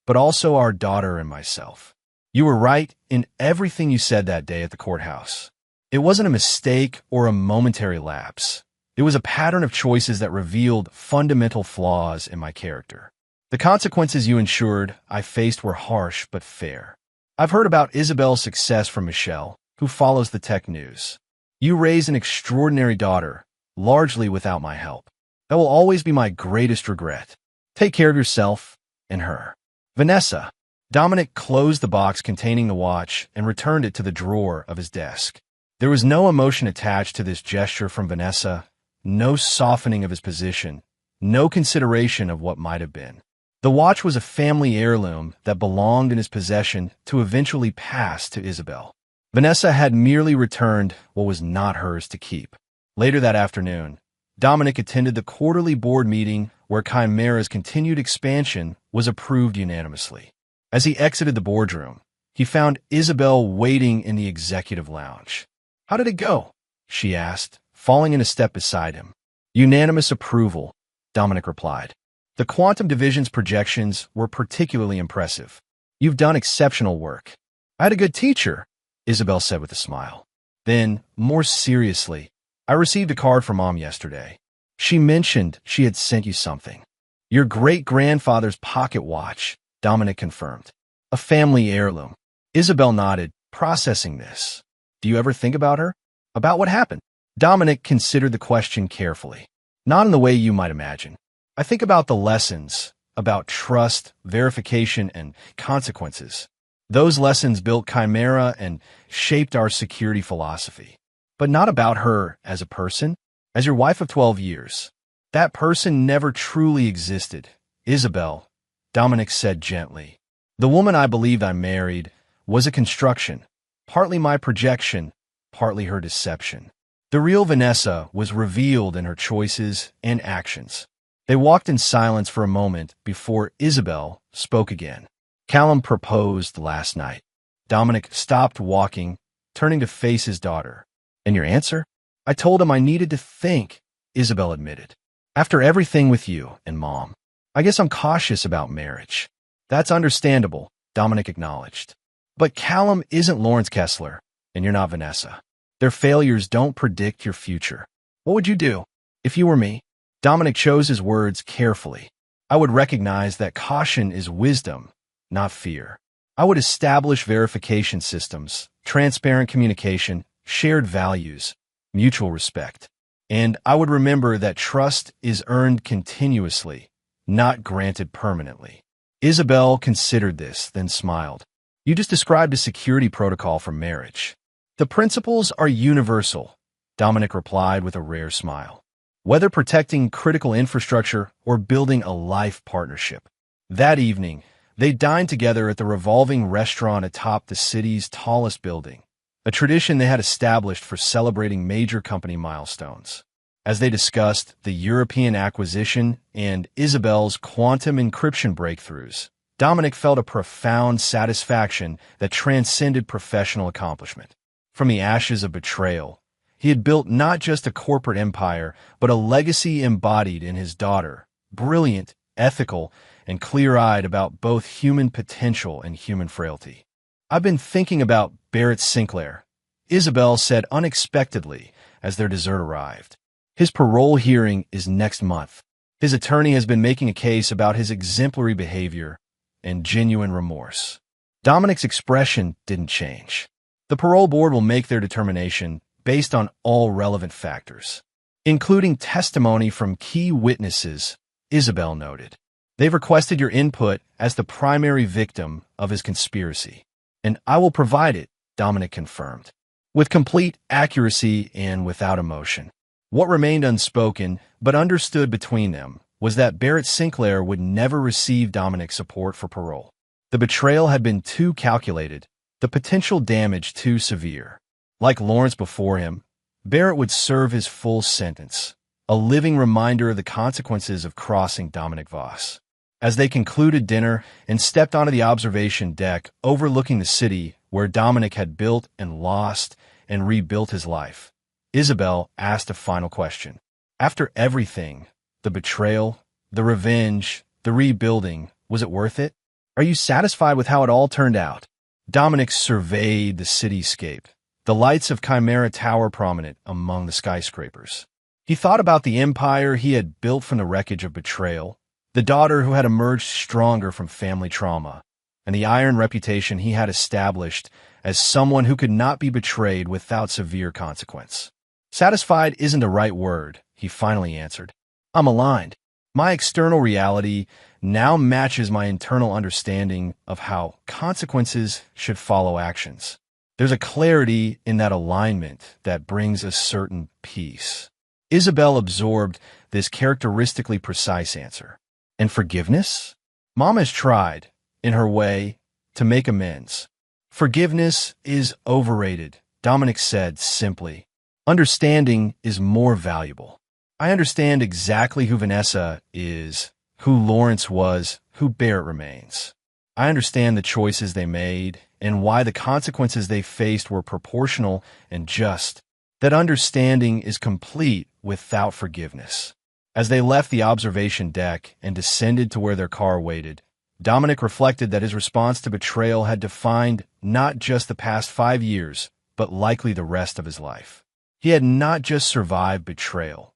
but also our daughter and myself. You were right in everything you said that day at the courthouse. It wasn't a mistake or a momentary lapse. It was a pattern of choices that revealed fundamental flaws in my character. The consequences you ensured I faced were harsh but fair. I've heard about Isabel's success from Michelle, who follows the tech news. You raised an extraordinary daughter, largely without my help. That will always be my greatest regret. Take care of yourself and her. Vanessa. Dominic closed the box containing the watch and returned it to the drawer of his desk. There was no emotion attached to this gesture from Vanessa, no softening of his position, no consideration of what might have been. The watch was a family heirloom that belonged in his possession to eventually pass to Isabel. Vanessa had merely returned what was not hers to keep. Later that afternoon, Dominic attended the quarterly board meeting where Chimera's continued expansion was approved unanimously. As he exited the boardroom, he found Isabel waiting in the executive lounge. How did it go? She asked, falling in a step beside him. Unanimous approval, Dominic replied. The quantum division's projections were particularly impressive. You've done exceptional work. I had a good teacher, Isabel said with a smile. Then, more seriously, I received a card from Mom yesterday. She mentioned she had sent you something. Your great-grandfather's pocket watch, Dominic confirmed. A family heirloom. Isabel nodded, processing this. Do you ever think about her? About what happened? Dominic considered the question carefully. Not in the way you might imagine. I think about the lessons, about trust, verification, and consequences. Those lessons built Chimera and shaped our security philosophy. But not about her as a person, as your wife of 12 years. That person never truly existed. Isabel, Dominic said gently. The woman I believed I married was a construction, partly my projection, partly her deception. The real Vanessa was revealed in her choices and actions. They walked in silence for a moment before Isabel spoke again. Callum proposed last night. Dominic stopped walking, turning to face his daughter. And your answer? I told him I needed to think, Isabel admitted. After everything with you and Mom, I guess I'm cautious about marriage. That's understandable, Dominic acknowledged. But Callum isn't Lawrence Kessler, and you're not Vanessa. Their failures don't predict your future. What would you do if you were me? Dominic chose his words carefully. I would recognize that caution is wisdom, not fear. I would establish verification systems, transparent communication, shared values, mutual respect. And I would remember that trust is earned continuously, not granted permanently. Isabel considered this, then smiled. You just described a security protocol for marriage. The principles are universal, Dominic replied with a rare smile. Whether protecting critical infrastructure or building a life partnership. That evening, they dined together at the revolving restaurant atop the city's tallest building, a tradition they had established for celebrating major company milestones. As they discussed the European acquisition and Isabel's quantum encryption breakthroughs, Dominic felt a profound satisfaction that transcended professional accomplishment. From the ashes of betrayal, he had built not just a corporate empire, but a legacy embodied in his daughter, brilliant, ethical, and clear-eyed about both human potential and human frailty. I've been thinking about Barrett Sinclair, Isabel said unexpectedly as their dessert arrived. His parole hearing is next month. His attorney has been making a case about his exemplary behavior and genuine remorse. Dominic's expression didn't change. The parole board will make their determination based on all relevant factors, including testimony from key witnesses, Isabel noted. They've requested your input as the primary victim of his conspiracy, and I will provide it, Dominic confirmed, with complete accuracy and without emotion. What remained unspoken but understood between them was that Barrett Sinclair would never receive Dominic's support for parole. The betrayal had been too calculated, the potential damage too severe. Like Lawrence before him, Barrett would serve his full sentence, a living reminder of the consequences of crossing Dominic Voss. As they concluded dinner and stepped onto the observation deck overlooking the city where Dominic had built and lost and rebuilt his life, Isabel asked a final question. After everything, the betrayal, the revenge, the rebuilding, was it worth it? Are you satisfied with how it all turned out? Dominic surveyed the cityscape, the lights of Chimera Tower prominent among the skyscrapers. He thought about the empire he had built from the wreckage of betrayal, the daughter who had emerged stronger from family trauma, and the iron reputation he had established as someone who could not be betrayed without severe consequence. Satisfied isn't the right word, he finally answered. I'm aligned. My external reality now matches my internal understanding of how consequences should follow actions. There's a clarity in that alignment that brings a certain peace. Isabel absorbed this characteristically precise answer. And forgiveness? Mom has tried, in her way, to make amends. Forgiveness is overrated, Dominic said simply. Understanding is more valuable. I understand exactly who Vanessa is, who Lawrence was, who Barrett remains. I understand the choices they made and why the consequences they faced were proportional and just. That understanding is complete without forgiveness. As they left the observation deck and descended to where their car waited, Dominic reflected that his response to betrayal had defined not just the past 5 years, but likely the rest of his life. He had not just survived betrayal.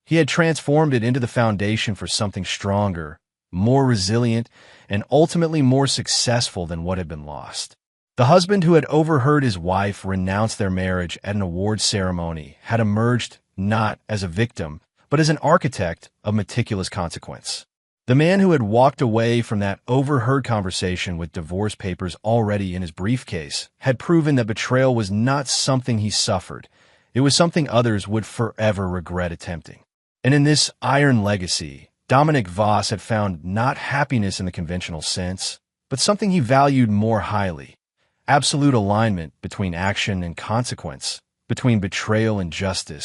He had transformed it into the foundation for something stronger, more resilient, and ultimately more successful than what had been lost. The husband who had overheard his wife renounce their marriage at an awards ceremony had emerged not as a victim, but as an architect of meticulous consequence. The man who had walked away from that overheard conversation with divorce papers already in his briefcase had proven that betrayal was not something he suffered. It was something others would forever regret attempting. And in this iron legacy, Dominic Voss had found not happiness in the conventional sense, but something he valued more highly. Absolute alignment between action and consequence, between betrayal and justice.